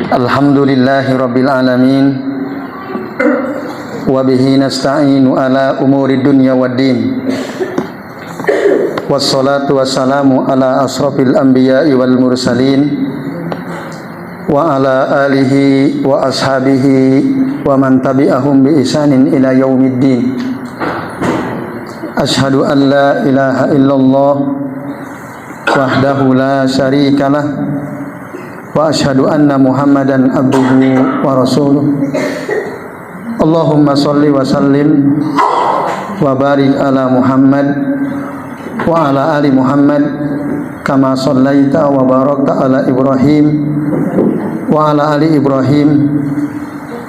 Alhamdulillahi rabbil alamin. Wa bihi nasta'inu ala umuri dunya waddin. Wassalatu wassalamu ala asrafil anbiya'i wal mursalin wa ala alihi wa ashabihi wa man tabi'ahum bi ihsanin ila yaumiddin. Ashhadu an la ilaha illallah wahdahu la syarikalah wa ashhadu anna Muhammadan abduhu wa rasuluh. Allahumma shalli wa sallim wa barik ala Muhammad wa ala ali Muhammad kama shallaita wa barakta ala Ibrahim wa ala ali Ibrahim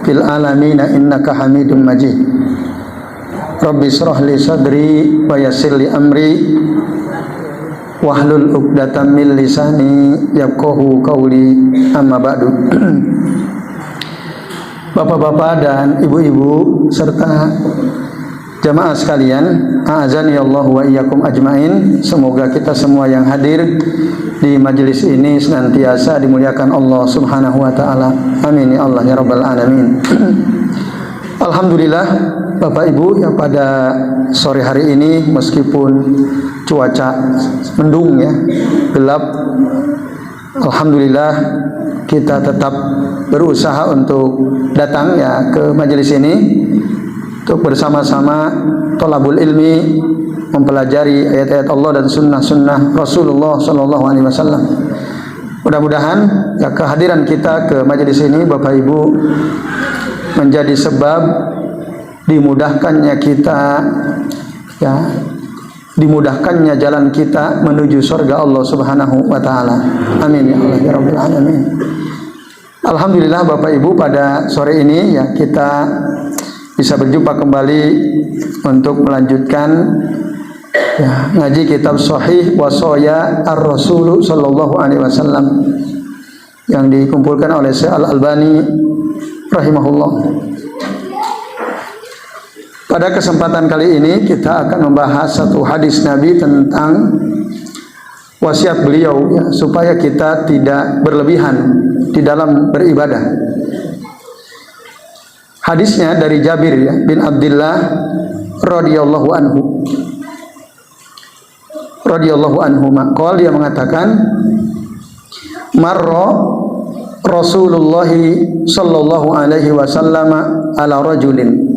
fil alamin innaka Hamidum Majid. Rabbi shrah li sadri wa yassir li amri wahlul 'uqdatam min lisani yafqahu qawli, amma ba'du. Bapak-bapak dan ibu-ibu serta jamaah sekalian, a'azani Allah wa iyyakum ajmain. Semoga kita semua yang hadir di majelis ini senantiasa dimuliakan Allah Subhanahu wa taala. Amin ya Allah ya rabbal alamin. Alhamdulillah Bapak Ibu, ya pada sore hari ini meskipun cuaca mendung ya, gelap, alhamdulillah kita tetap berusaha untuk datang ya ke majelis ini untuk bersama-sama thalabul ilmi mempelajari ayat-ayat Allah dan sunnah-sunnah Rasulullah sallallahu alaihi wasallam. Mudah-mudahan ya kehadiran kita ke majelis ini Bapak Ibu menjadi sebab dimudahkannya kita ya, dimudahkannya jalan kita menuju surga Allah Subhanahu wa taala. Amin ya Allah ya rabbal alamin. Alhamdulillah Bapak Ibu, pada sore ini ya kita bisa berjumpa kembali untuk melanjutkan ya, ngaji kitab Sahih Wasaya Ar-Rasul sallallahu alaihi wasallam yang dikumpulkan oleh Syekh Al-Albani rahimahullah. Pada kesempatan kali ini kita akan membahas satu hadis Nabi tentang wasiat beliau ya, supaya kita tidak berlebihan di dalam beribadah. Hadisnya dari Jabir ya, bin Abdullah radhiyallahu anhu maqal, dia mengatakan marra Rasulullah sallallahu alaihi wasallam ala rajulin.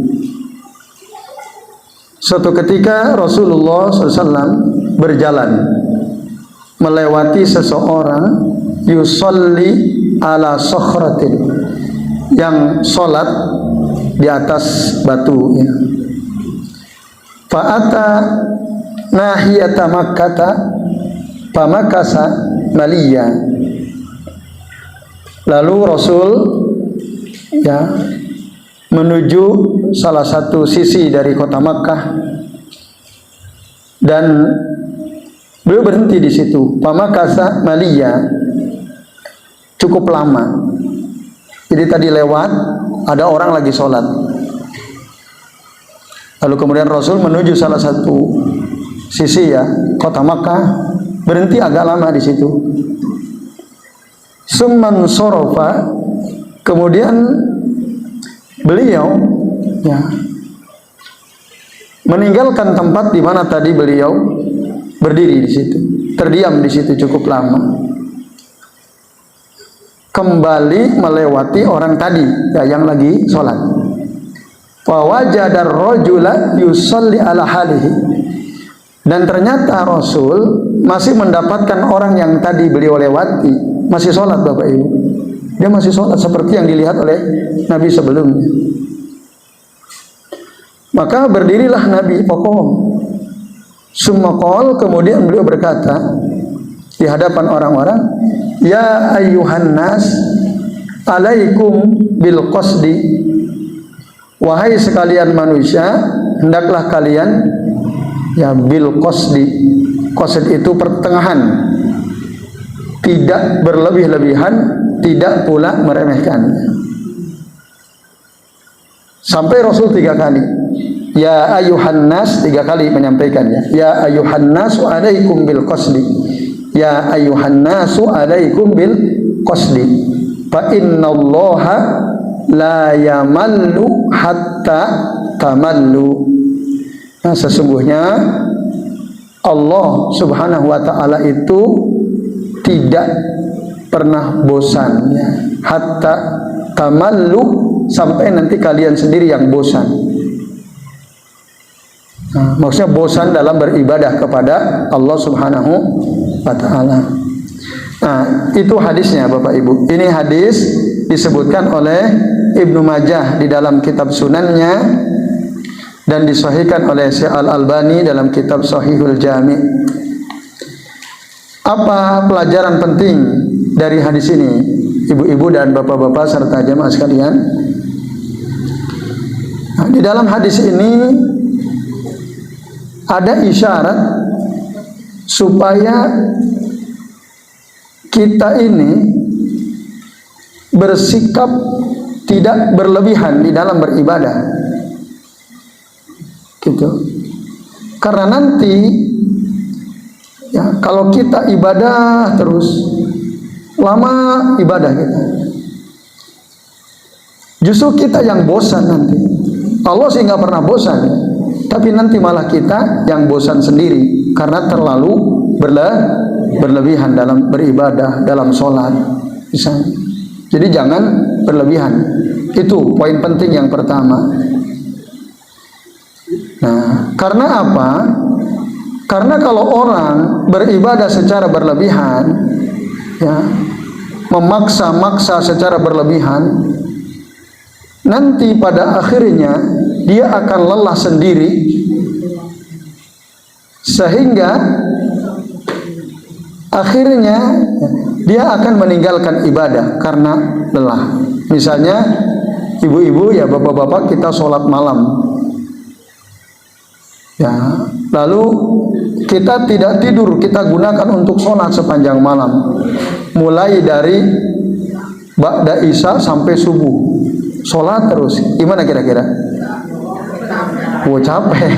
Suatu ketika Rasulullah SAW berjalan melewati seseorang yusalli ala sokhratin, yang sholat di atas batu ya. Fa'ata nahiyata makkata pamakasa maliyya. Lalu Rasul ya menuju salah satu sisi dari kota Makkah dan beliau berhenti di situ. Pamakasa maliyya, cukup lama. Jadi tadi lewat ada orang lagi sholat, lalu kemudian Rasul menuju salah satu sisi ya kota Makkah, berhenti agak lama di situ. Summan sorofa, kemudian beliau ya meninggalkan tempat di mana tadi beliau berdiri di situ, terdiam di situ cukup lama, kembali melewati orang tadi ya yang lagi sholat. Fa wajadar rajula yusalli ala halihi, dan ternyata Rasul masih mendapatkan orang yang tadi beliau lewati masih sholat. Bapak Ibu, dia masih sholat seperti yang dilihat oleh Nabi sebelumnya. Maka berdirilah Nabi pokok sumakol, kemudian beliau berkata di hadapan orang-orang, ya ayyuhan nas alaikum bil qasdi, wahai sekalian manusia, hendaklah kalian ya bil qasdi. Qasd itu pertengahan, tidak berlebih-lebihan, tidak pula meremehkan. Sampai Rasul 3 kali, ya ayuhan nas, 3 kali menyampaikannya, ya ayuhan nasu alaikum bil qasdi, ya ayuhan nasu alaikum bil qasdi. fa innallaha la yamallu hatta tamallu. Nah, sesungguhnya Allah Subhanahu wa taala itu tidak pernah bosan, ya. Hatta tamallu, sampai nanti kalian sendiri yang bosan. Nah, maksudnya bosan dalam beribadah kepada Allah Subhanahu wa taala. Nah, itu hadisnya Bapak Ibu. Ini hadis disebutkan oleh Ibnu Majah di dalam kitab Sunannya dan disahihkan oleh Syekh Al-Albani dalam kitab Shahihul Jami'. Apa pelajaran penting dari hadis ini, ibu-ibu dan bapak-bapak serta jemaah sekalian? Nah, di dalam hadis ini ada isyarat supaya kita ini bersikap tidak berlebihan di dalam beribadah, gitu. Karena nanti, ya, kalau kita ibadah terus, lama ibadah kita, justru kita yang bosan nanti. Allah sih nggak pernah bosan, tapi nanti malah kita yang bosan sendiri karena terlalu berlebihan dalam beribadah, dalam sholat misalnya. Jadi jangan berlebihan. Itu poin penting yang pertama. Nah, karena apa? Karena kalau orang beribadah secara berlebihan, ya, memaksa-maksa secara berlebihan, nanti pada akhirnya dia akan lelah sendiri, sehingga akhirnya dia akan meninggalkan ibadah karena lelah. Misalnya ibu-ibu, ya, bapak-bapak, kita sholat malam, ya, lalu kita tidak tidur, kita gunakan untuk sholat sepanjang malam, mulai dari ba'da isya sampai subuh, sholat terus. Gimana kira-kira? Capek.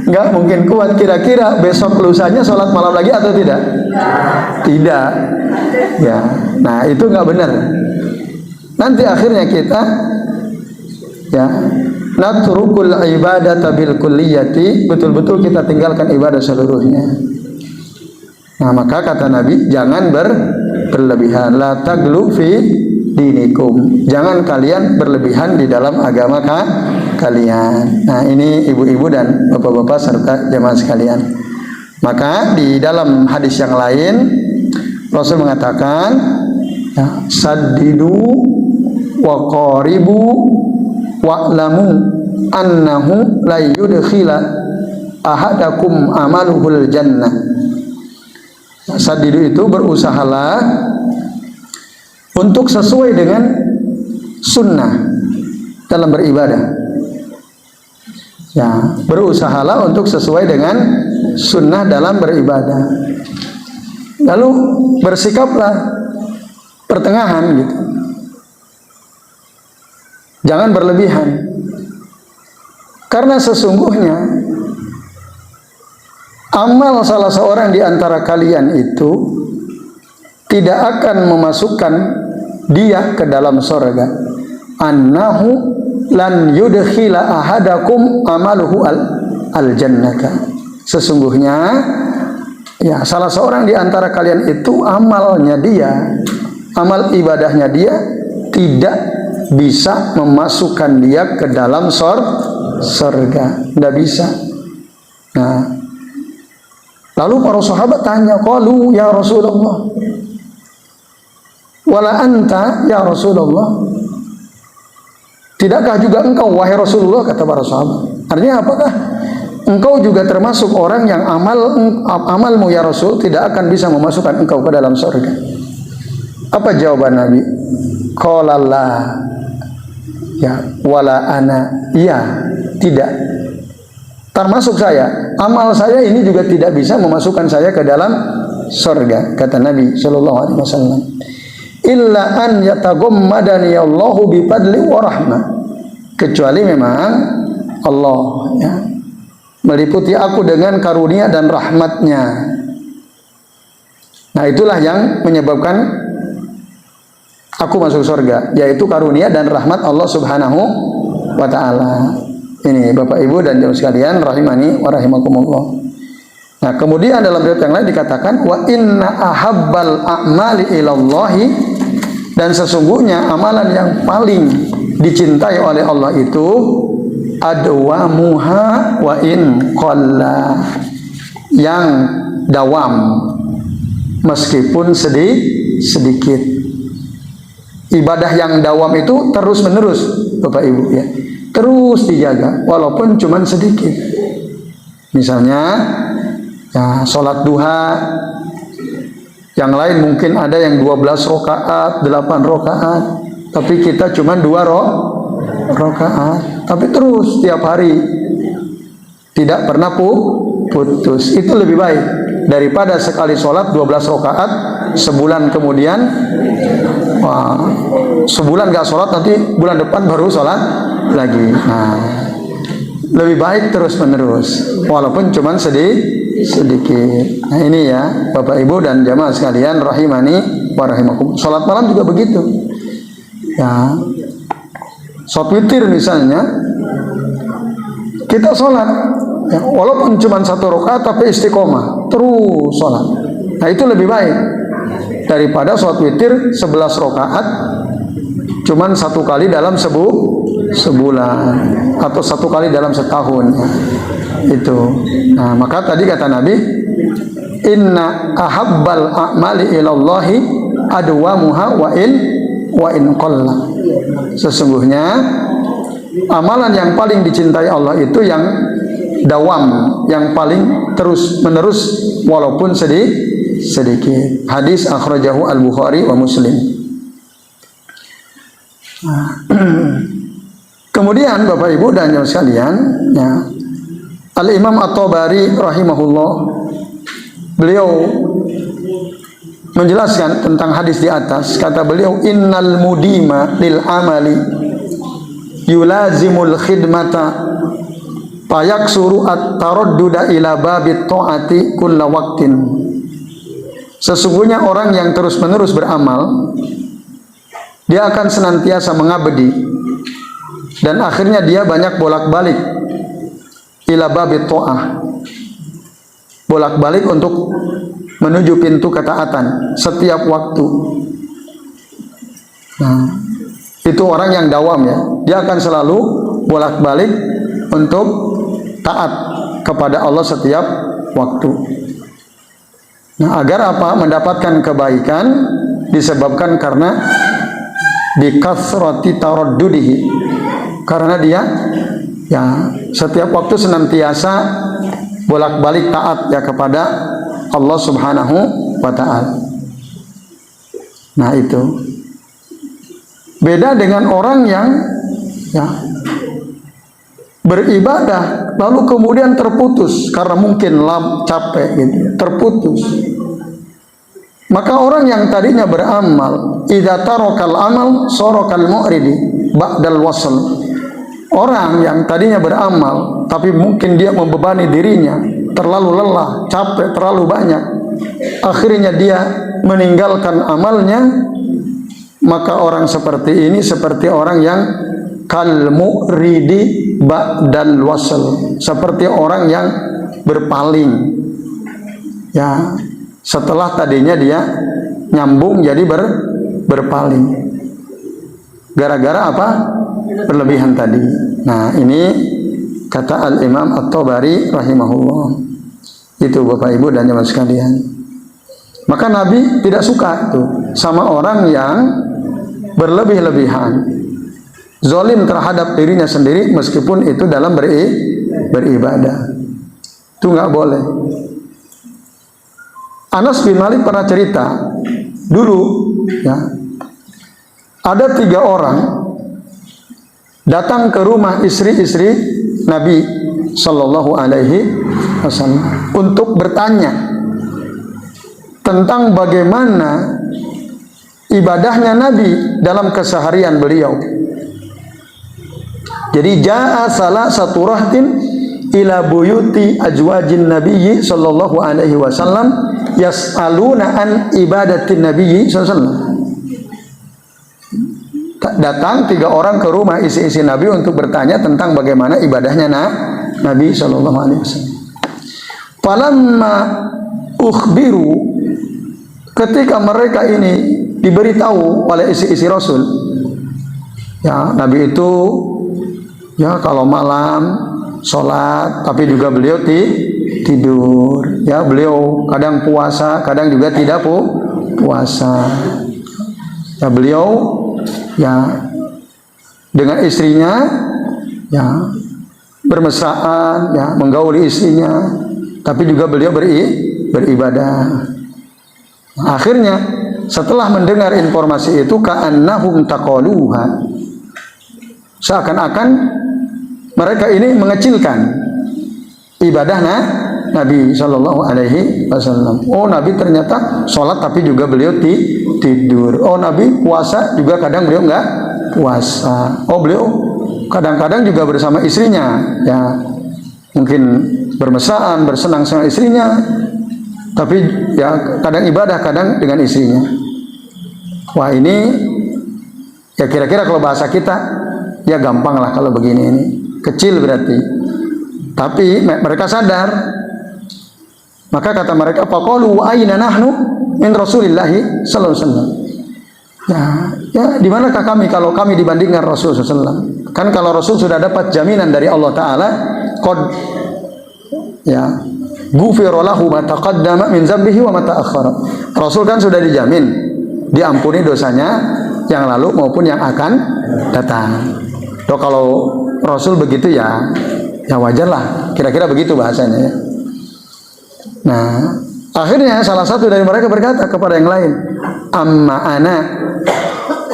Nggak mungkin kuat. Kira-kira besok lusanya sholat malam lagi atau tidak? Tidak. Ya, nah itu nggak benar. Nanti akhirnya kita, ya, natrukul ibadata bil kulliyati, betul-betul kita tinggalkan ibadah seluruhnya. Nah, maka kata Nabi, jangan berlebihan. La taglu fi dinikum. Jangan kalian berlebihan di dalam agama kalian. Nah, ini ibu-ibu dan bapak-bapak serta jemaah sekalian. Maka di dalam hadis yang lain Rasul mengatakan, ya, saddidu wa qaribu wa'lamu annahu la yudkhila ahadakum amaluhul jannah. Saddidu itu berusahalah untuk sesuai dengan sunnah dalam beribadah. Ya, berusahalah untuk sesuai dengan sunnah dalam beribadah. Lalu bersikaplah pertengahan, gitu. Jangan berlebihan. Karena sesungguhnya amal salah seorang di antara kalian itu tidak akan memasukkan dia ke dalam surga. Annahu lan yudkhila ahadakum amaluhu al-jannata. Sesungguhnya, ya, salah seorang di antara kalian itu amalnya dia, amal ibadahnya dia tidak bisa memasukkan dia ke dalam surga. Tidak bisa. Nah, lalu para sahabat tanya, qalu ya Rasulullah, wala anta ya Rasulullah, tidakkah juga engkau wahai Rasulullah, kata para sahabat. Artinya apakah engkau juga termasuk orang yang amalmu ya Rasul tidak akan bisa memasukkan engkau ke dalam surga? Apa jawaban Nabi? Qala la, ya, wala ana, iya, tidak. Termasuk saya, amal saya ini juga tidak bisa memasukkan saya ke dalam surga, kata Nabi sallallahu alaihi wasallam. Illa an yataghammadani Allahu bi fadli wa rahmah. Kecuali memang Allah, ya, meliputi aku dengan karunia dan rahmatnya. Nah, itulah yang menyebabkan aku masuk surga, yaitu karunia dan rahmat Allah Subhanahu wa taala. Ini Bapak Ibu dan jemaah sekalian rahimani wa rahimakumullah. Nah, kemudian dalam riwayat yang lain dikatakan wa inna ahabbal a'mali ilallahi, dan sesungguhnya amalan yang paling dicintai oleh Allah itu adwamuha wa in qalla, yang dawam meskipun sedikit. Ibadah yang dawam itu terus menerus Bapak Ibu ya, terus dijaga walaupun cuman sedikit. Misalnya ya sholat duha, yang lain mungkin ada yang 12 rakaat, 8 rakaat, tapi kita cuma 2 rakaat, tapi terus tiap hari tidak pernah putus. Itu lebih baik daripada sekali sholat 12 rakaat sebulan kemudian sebulan gak sholat, nanti bulan depan baru sholat lagi. Nah, lebih baik terus menerus walaupun cuma sedikit. Nah, ini ya Bapak Ibu dan jamaah sekalian rahimani wa rahimakum. Sholat malam juga begitu ya. Sholat witir misalnya, kita sholat ya, walaupun cuma 1 rakaat tapi istiqomah terus sholat. Nah, itu lebih baik daripada sholat witir 11 rakaat cuman 1 kali dalam sebulan atau 1 kali dalam setahun ya. Itu. Nah, maka tadi kata Nabi, inna ahabbal a'mali ilallahi adwamuha wa in qalla. Sesungguhnya amalan yang paling dicintai Allah itu yang dawam, yang paling terus menerus walaupun sedikit. Hadis akhrajahu al-Bukhari wa Muslim. Kemudian Bapak Ibu dan jemaah sekalian ya, Al-Imam At-Tabari rahimahullah, beliau menjelaskan tentang hadis di atas. Kata beliau, innal mudima lil amali yulazimul khidmata fayaksuru at-taradduda ila babit ta'ati kulla waqtin. Sesungguhnya orang yang terus-menerus beramal, dia akan senantiasa mengabdi, dan akhirnya dia banyak bolak-balik ila babit ta'ah, bolak-balik untuk menuju pintu ketaatan setiap waktu. Nah, itu orang yang dawam ya, dia akan selalu bolak-balik untuk taat kepada Allah setiap waktu. Nah, agar apa? Mendapatkan kebaikan disebabkan karena bikathrati taraddudihi, karena dia ya setiap waktu senantiasa bolak-balik taat ya kepada Allah Subhanahu wa taala. Nah, itu beda dengan orang yang ya beribadah lalu kemudian terputus karena mungkin capek gitu, terputus. Maka orang yang tadinya beramal, idza tarakal amal sarakal mu'ridi ba'dal wasl. Orang yang tadinya beramal tapi mungkin dia membebani dirinya, terlalu lelah, capek terlalu banyak, akhirnya dia meninggalkan amalnya, maka orang seperti ini seperti orang yang kal mu'ridi ba'dal wasl, seperti orang yang berpaling ya, setelah tadinya dia nyambung jadi berpaling gara-gara apa? Berlebihan tadi. Nah, ini kata Al-Imam At-Tabari rahimahullah. Itu Bapak Ibu dan jemaah sekalian. Maka Nabi tidak suka tuh sama orang yang berlebih-lebihan, zalim terhadap dirinya sendiri meskipun itu dalam beribadah. Itu nggak boleh. Anas bin Malik pernah cerita dulu ya, ada 3 orang datang ke rumah istri-istri Nabi Sallallahu Alaihi Wasallam untuk bertanya tentang bagaimana ibadahnya Nabi dalam keseharian beliau. Jadi ja'a salah satu rahtin ila buyuti ajwajin Nabiyyi Sallallahu Alaihi Wasallam yas'aluna an ibadatin Nabiyyi Sallallahu Alaihi Wasallam. datang 3 orang ke rumah istri-istri Nabi untuk bertanya tentang bagaimana ibadahnya Nabi sallallahu alaihi wasallam. Falamma ukhbiru, ketika mereka ini diberitahu oleh istri-istri Rasul, ya Nabi itu ya kalau malam sholat, tapi juga beliau tidur. Ya beliau kadang puasa, kadang juga tidak puasa. Ya beliau ya dengan istrinya ya bermesraan, ya menggauli istrinya, tapi juga beliau beribadah. Akhirnya setelah mendengar informasi itu, ka'annahum taqaluha, seakan-akan mereka ini mengecilkan ibadah Nabi Shallallahu Alaihi Wasallam. Oh, Nabi ternyata sholat tapi juga beliau tidur. Oh, Nabi puasa juga kadang beliau enggak puasa. Oh, beliau kadang-kadang juga bersama istrinya, ya mungkin bermesraan, bersenang-senang istrinya, tapi ya kadang ibadah, kadang dengan istrinya. Wah, ini ya kira-kira kalau bahasa kita ya gampang lah kalau begini, ini kecil berarti. Tapi mereka sadar, maka kata mereka, faqalu wa aina nahnu min Rasulillahi sallallahu alaihi wasallam. Ya di manakah kami kalau kami dibandingkan Rasul sallallahu alaihi wasallam? Kan kalau Rasul sudah dapat jaminan dari Allah taala, qad ya ghufira lahu ma taqaddama min dzambihi wa ma ta'akhkhara. Rasul kan sudah dijamin diampuni dosanya yang lalu maupun yang akan datang. Toh kalau Rasul begitu ya wajar lah, kira-kira begitu bahasanya ya. Nah, akhirnya salah satu dari mereka berkata kepada yang lain, amma ana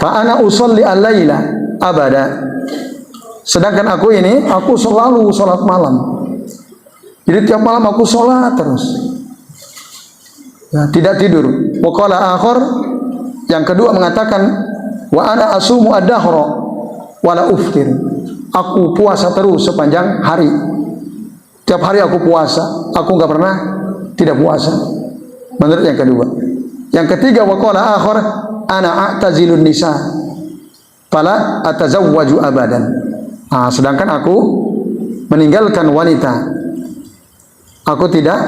fa ana usolli al-laila abada. Sedangkan aku ini, aku selalu sholat malam. Jadi tiap malam aku sholat terus, ya, tidak tidur. Wa qala akhar, yang kedua mengatakan, wa ana asumu ad-dahra wa la uftir. Aku puasa terus sepanjang hari. Tiap hari aku puasa, aku enggak pernah tidak puasa. Menurut yang kedua. Yang ketiga, wa qala akhar, ana a'tazilun nisa fala atazawwaju abadan. Sedangkan aku meninggalkan wanita. Aku tidak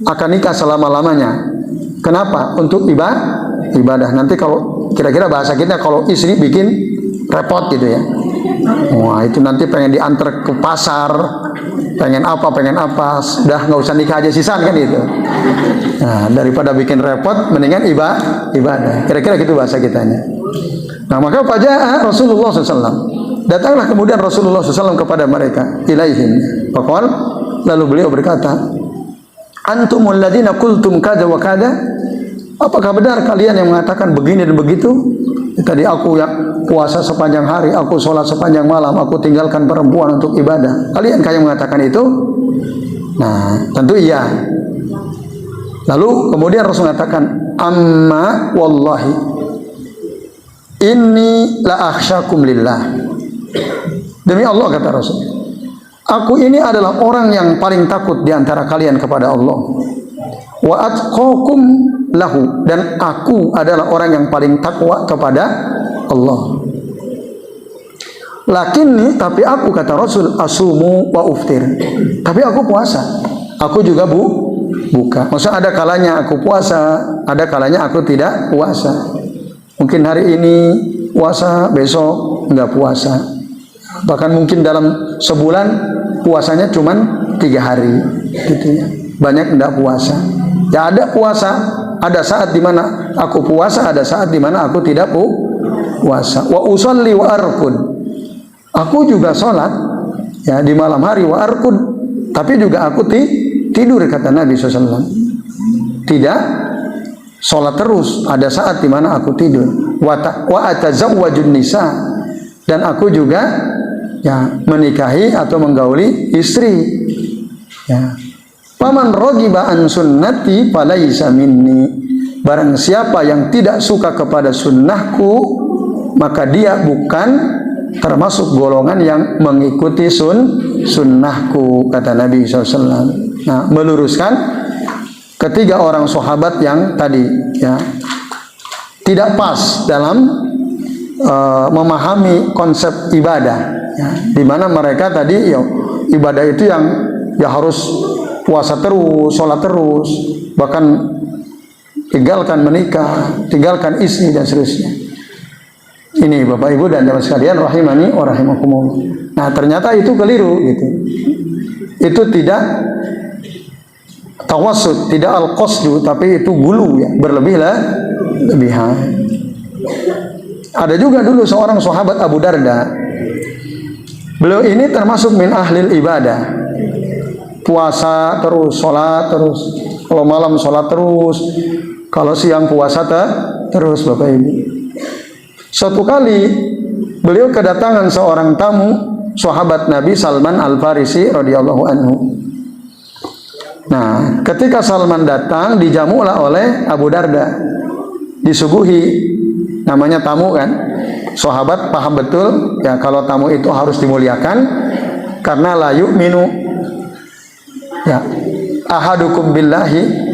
akan nikah selama-lamanya. Kenapa? Untuk ibadah. Nanti kalau kira-kira bahasa kita, kalau istri bikin repot gitu ya. Wah, itu nanti pengen diantar ke pasar, pengen apa, sudah nggak usah nikah aja sisan kan itu. Nah, daripada bikin repot, mendingan ibadah. Kira-kira gitu bahasa kitanya. Nah, maka faja'a Rasulullah SAW. Datanglah kemudian Rasulullah SAW kepada mereka, ilaihim. Faqal, lalu beliau berkata, antumul ladzina qultum kada wa kada. Apakah benar kalian yang mengatakan begini dan begitu? Tadi aku yang puasa sepanjang hari, aku sholat sepanjang malam, aku tinggalkan perempuan untuk ibadah. Kalian yang mengatakan itu? Nah, tentu iya. Lalu kemudian Rasul mengatakan, amma wallahi inni la akhsyakum lillah. Demi Allah, kata Rasul, aku ini adalah orang yang paling takut di antara kalian kepada Allah. Wa atqakum lahu, dan aku adalah orang yang paling takwa kepada Allah. Lakinni, tapi aku, kata Rasul, asumu wa uftir. Tapi aku puasa, aku juga buka. Maksudnya ada kalanya aku puasa, ada kalanya aku tidak puasa. Mungkin hari ini puasa, besok enggak puasa. Bahkan mungkin dalam sebulan puasanya cuman 3 hari gitu ya. Banyak enggak puasa. Ya ada puasa, ada saat di mana aku puasa, ada saat di mana aku tidak puasa. Wa usolli wa arqud. Aku juga sholat ya di malam hari, wa arqud, tapi juga aku tidur, kata Nabi SAW. Tidak sholat terus, ada saat di mana aku tidur. Wa atazawwajun nisa, dan aku juga ya menikahi atau menggauli istri. Ya. Paman rogiba an sunnati falaisa minni. Barang siapa yang tidak suka kepada sunnahku, maka dia bukan termasuk golongan yang mengikuti sunnahku, kata Nabi SAW. Nah, meluruskan ketiga orang sahabat yang tadi ya tidak pas dalam memahami konsep ibadah, ya, di mana mereka tadi ya, ibadah itu yang ya harus puasa terus, sholat terus, bahkan tinggalkan menikah, tinggalkan istri dan seterusnya. Ini Bapak Ibu dan jamaah sekalian rahimani wa rahimakumullah. Nah, ternyata itu keliru gitu. Itu tidak tawassut, tidak al-qasdu, tapi itu gulu ya, berlebihan. Ada juga dulu seorang sahabat Abu Darda. Beliau ini termasuk min ahlil ibadah. Puasa terus, sholat terus. Kalau malam sholat terus, kalau siang puasa terus Bapak Ibu. Suatu kali beliau kedatangan seorang tamu, sahabat Nabi Salman Al-Farisi radhiyallahu anhu. Nah, ketika Salman datang, dijamulah oleh Abu Darda, disuguhi, namanya tamu kan. Sahabat paham betul ya kalau tamu itu harus dimuliakan, karena la yu'minu ya ahadukum billahi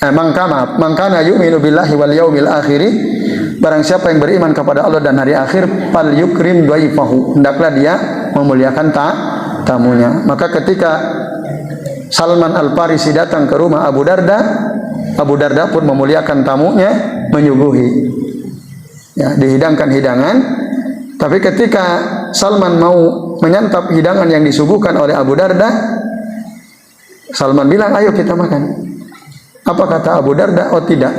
mangkana yu'minu billahi wal yaumil akhiri, barang siapa yang beriman kepada Allah dan hari akhir, fal yukrim dhaifahu, hendaklah dia memuliakan tamunya. Maka ketika Salman Al-Farisi datang ke rumah Abu Darda, Abu Darda pun memuliakan tamunya, menyuguhi, ya, dihidangkan hidangan. Tapi ketika Salman mau menyantap hidangan yang disuguhkan oleh Abu Darda, Salman bilang, ayo kita makan. Apa kata Abu Darda? Oh tidak,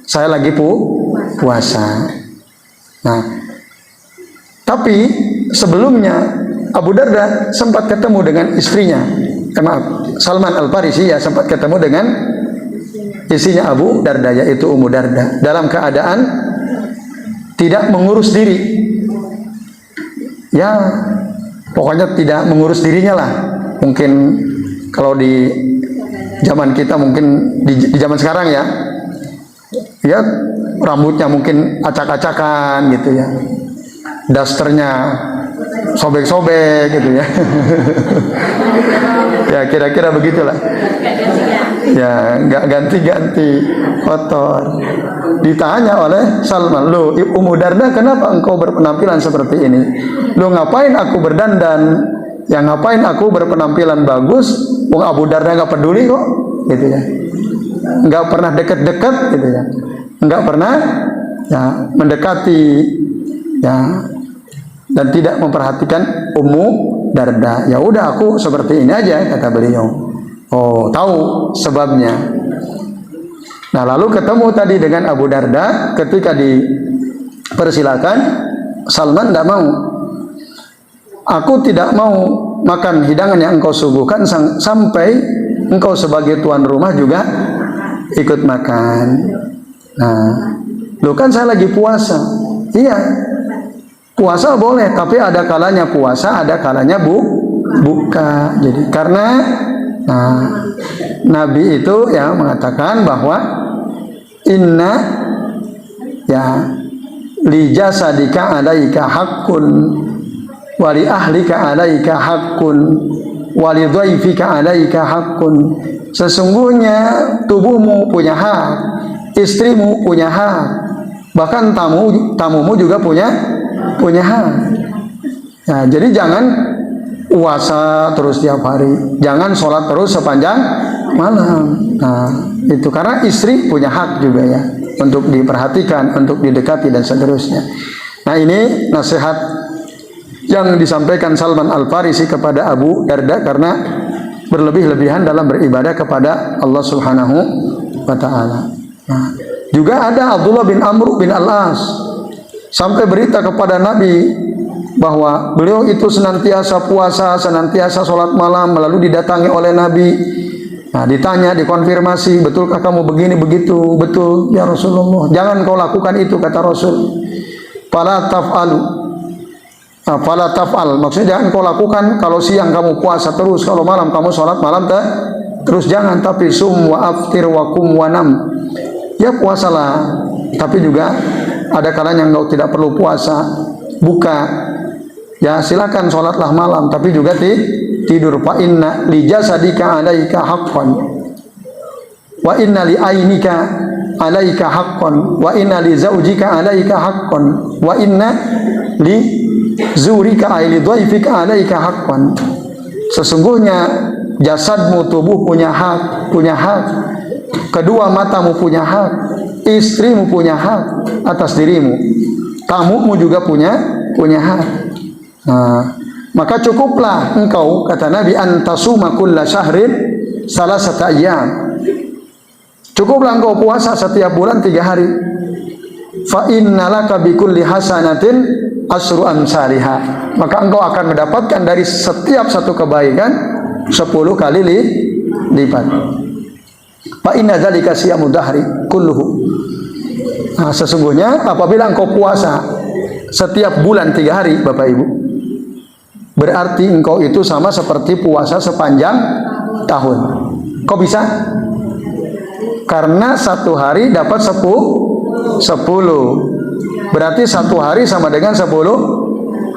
saya lagi puasa. Nah, tapi sebelumnya Abu Darda sempat ketemu dengan istrinya. Salman Al-Farisi ya sempat ketemu dengan istrinya Abu Darda, yaitu Ummu Darda, dalam keadaan tidak mengurus diri. Ya, pokoknya tidak mengurus dirinya lah. Mungkin kalau di zaman kita, mungkin di zaman sekarang ya, ya rambutnya mungkin acak-acakan gitu ya, dasternya sobek-sobek gitu ya. Ya kira-kira begitulah. Ya nggak ganti-ganti, kotor. Ditanya oleh Salman, lo Ummu Darda, kenapa engkau berpenampilan seperti ini? Lo ngapain aku berdandan? Yang ngapain aku berpenampilan bagus? Wong Abu Darda nggak peduli kok, gitu ya. Nggak pernah deket-deket, gitu ya. Nggak pernah ya mendekati, ya, dan tidak memperhatikan Ummu Darda. Ya udah aku seperti ini aja, kata beliau. Oh, tahu sebabnya. Nah, lalu ketemu tadi dengan Abu Darda, ketika dipersilakan, Salman tidak mau. Aku tidak mau makan hidangan yang engkau suguhkan sampai engkau sebagai tuan rumah juga ikut makan. Nah, lu kan saya lagi puasa. Iya, puasa boleh, tapi ada kalanya puasa, ada kalanya buka. Jadi karena Nabi itu ya mengatakan bahwa inna ya li jasadika alaika haqqun wa li ahlika alaika haqqun wa li dhaifika alaika haqqun. Sesungguhnya tubuhmu punya hak, istrimu punya hak, bahkan tamumu juga punya hak. Nah, jadi jangan puasa terus tiap hari, jangan sholat terus sepanjang malam. Nah, itu karena istri punya hak juga ya, untuk diperhatikan, untuk didekati dan seterusnya. Nah, ini nasihat yang disampaikan Salman Al-Farisi kepada Abu Darda karena berlebih-lebihan dalam beribadah kepada Allah Subhanahu wa ta'ala. Nah, juga ada Abdullah bin Amr bin Al-As sampai berita kepada Nabi bahwa beliau itu senantiasa puasa, senantiasa sholat malam, lalu didatangi oleh Nabi. Nah, ditanya, dikonfirmasi, betulkah kamu begini begitu? Betul ya Rasulullah. Jangan kau lakukan itu, kata Rasul. Fala taf'alu. Nah, fala taf'al, maksudnya jangan kau lakukan. Kalau siang kamu puasa terus, kalau malam kamu sholat malam terus, jangan. Tapi sum wa aftir wa kum wa nam. Ya puasalah, tapi juga ada kalanya engkau tidak perlu puasa, buka. Ya silakan sholatlah malam, tapi juga tidur. Fa inna li jasadika alaika haqqan wa inna li ainika alaika haqqan wa inna li zaujika alaika haqqan wa inna li zurika ay li dhaifika alaika haqqan. Sesungguhnya jasadmu, tubuh punya hak. Kedua matamu punya hak, istrimu punya hak atas dirimu, tamumu juga punya hak. Nah, maka cukuplah engkau, kata Nabi, antasuma kulla syahrin salasata ayyam. Cukuplah engkau puasa setiap bulan 3 hari. Fa innalaka bikulli hasanatin asyru amsalihha. Maka engkau akan mendapatkan dari setiap satu kebaikan 10 kali lipat. Fa inna dzalika siyamud dahri kulluhu. Nah, sesungguhnya apabila engkau puasa setiap bulan 3 hari, Bapak Ibu, berarti engkau itu sama seperti puasa sepanjang tahun. Kok bisa? Karena 1 hari dapat 10. Berarti 1 hari sama dengan 10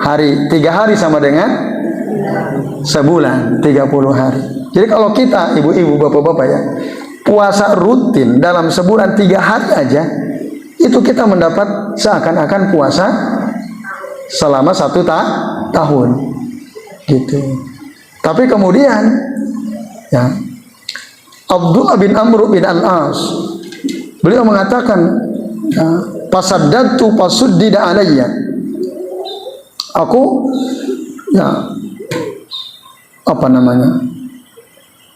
hari. 3 hari sama dengan sebulan, 30 hari. Jadi kalau kita, ibu-ibu, bapak-bapak ya, puasa rutin dalam sebulan 3 hari aja, itu kita mendapat seakan-akan puasa selama 1 tahun. Gitu. Tapi kemudian ya, Abdullah bin Amr bin Al-As, beliau mengatakan, fasaddatu fasuddida alayya. Aku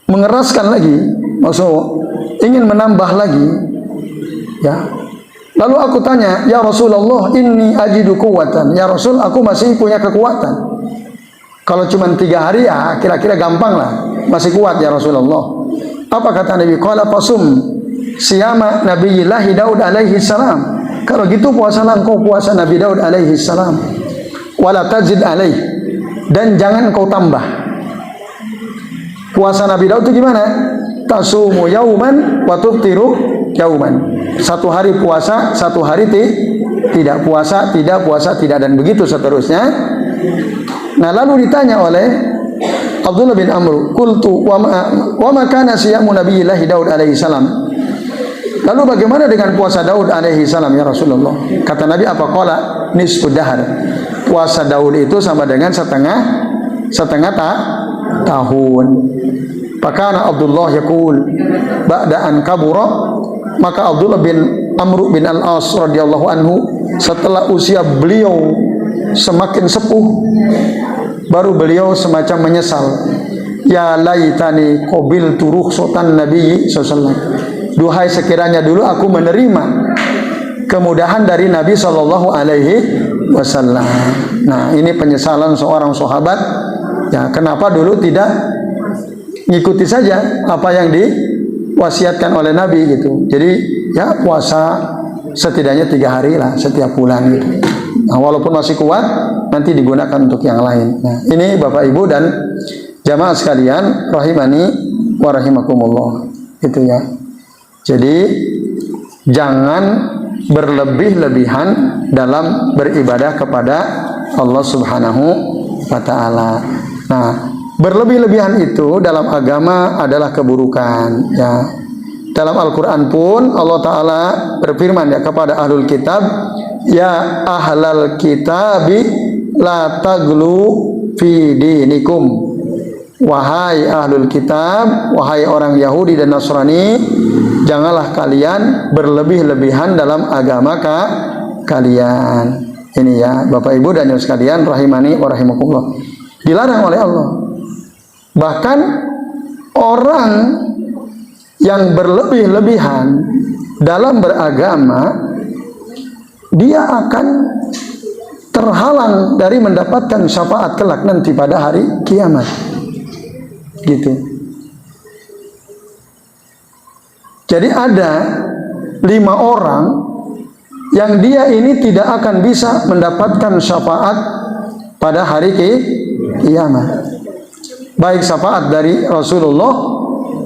mengeraskan lagi, maksud ingin menambah lagi. Ya. Lalu aku tanya, ya Rasulullah, inni ajidu quwwatan. Ya Rasul, aku masih punya kekuatan. Kalau cuma 3 hari ya kira-kira gampang lah, masih kuat ya Rasulullah. Apa kata Nabi? Qala fasum siyama Nabiyillahi Daud alaihi salam. Kalau gitu puasalah engkau puasa Nabi Daud alaihi salam. Wala tajid alaih, dan jangan engkau tambah. Puasa Nabi Daud itu gimana? Tasumu yauman wa tuftiru yauman. 1 hari puasa, 1 hari tidak puasa, dan begitu seterusnya. Nah, lalu ditanya oleh Abdullah bin Amr, qultu wa ma kana siyamu Nabiyillahi Daud alaihi salam. Lalu bagaimana dengan puasa Daud alaihi salam ya Rasulullah? Kata Nabi apa? Qala nisfu dahr. Puasa Daud itu sama dengan setengah tahun. Pakana Abdullah yaqul ba'da an kabura, maka Abdullah bin Amr bin Al-As radhiyallahu anhu, setelah usia beliau semakin sepuh, baru beliau semacam menyesal. Ya laitani qabiltu rukhsatan Nabi sallallahu alaihi wasallam. Duhai sekiranya dulu aku menerima kemudahan dari Nabi sallallahu alaihi wasallam. Nah, ini penyesalan seorang sahabat. Ya, kenapa dulu tidak ngikuti saja apa yang diwasiatkan oleh Nabi gitu. Jadi ya puasa setidaknya 3 hari lah setiap bulan gitu. Nah, walaupun masih kuat, nanti digunakan untuk yang lain. Nah, ini Bapak Ibu dan jamaah sekalian rahimani wa rahimakumullah. Itu ya. Jadi jangan berlebih-lebihan dalam beribadah kepada Allah Subhanahu wa taala. Nah, berlebih-lebihan itu dalam agama adalah keburukan ya. Dalam Al-Qur'an pun Allah taala berfirman ya kepada ahlul kitab, ya ahlal kitabi la taglu fi dinikum. Wahai ahlul kitab, wahai orang Yahudi dan Nasrani, janganlah kalian berlebih-lebihan dalam agama kalian. Ini ya Bapak Ibu dan sekalian rahimani wa rahimakumullah. Dilarang oleh Allah. Bahkan orang yang berlebih-lebihan dalam beragama, dia akan terhalang dari mendapatkan syafaat kelak nanti pada hari kiamat. Gitu. Jadi ada 5 orang yang dia ini tidak akan bisa mendapatkan syafaat pada hari kiamat. Baik syafaat dari Rasulullah,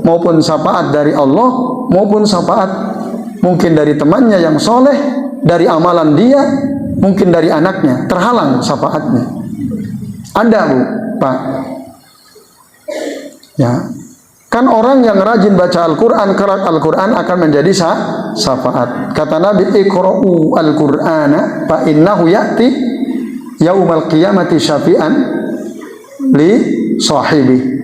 maupun syafaat dari Allah, maupun syafaat mungkin dari temannya yang soleh, dari amalan dia, mungkin dari anaknya, terhalang syafaatnya. Ada Bu, Pak. Ya. Kan orang yang rajin baca Al-Quran, kelak Al-Quran akan menjadi syafaat. Kata Nabi, iqra'u Al-Qur'ana fa innahu ya'ti yaumal qiyamati syafi'an li sahibi.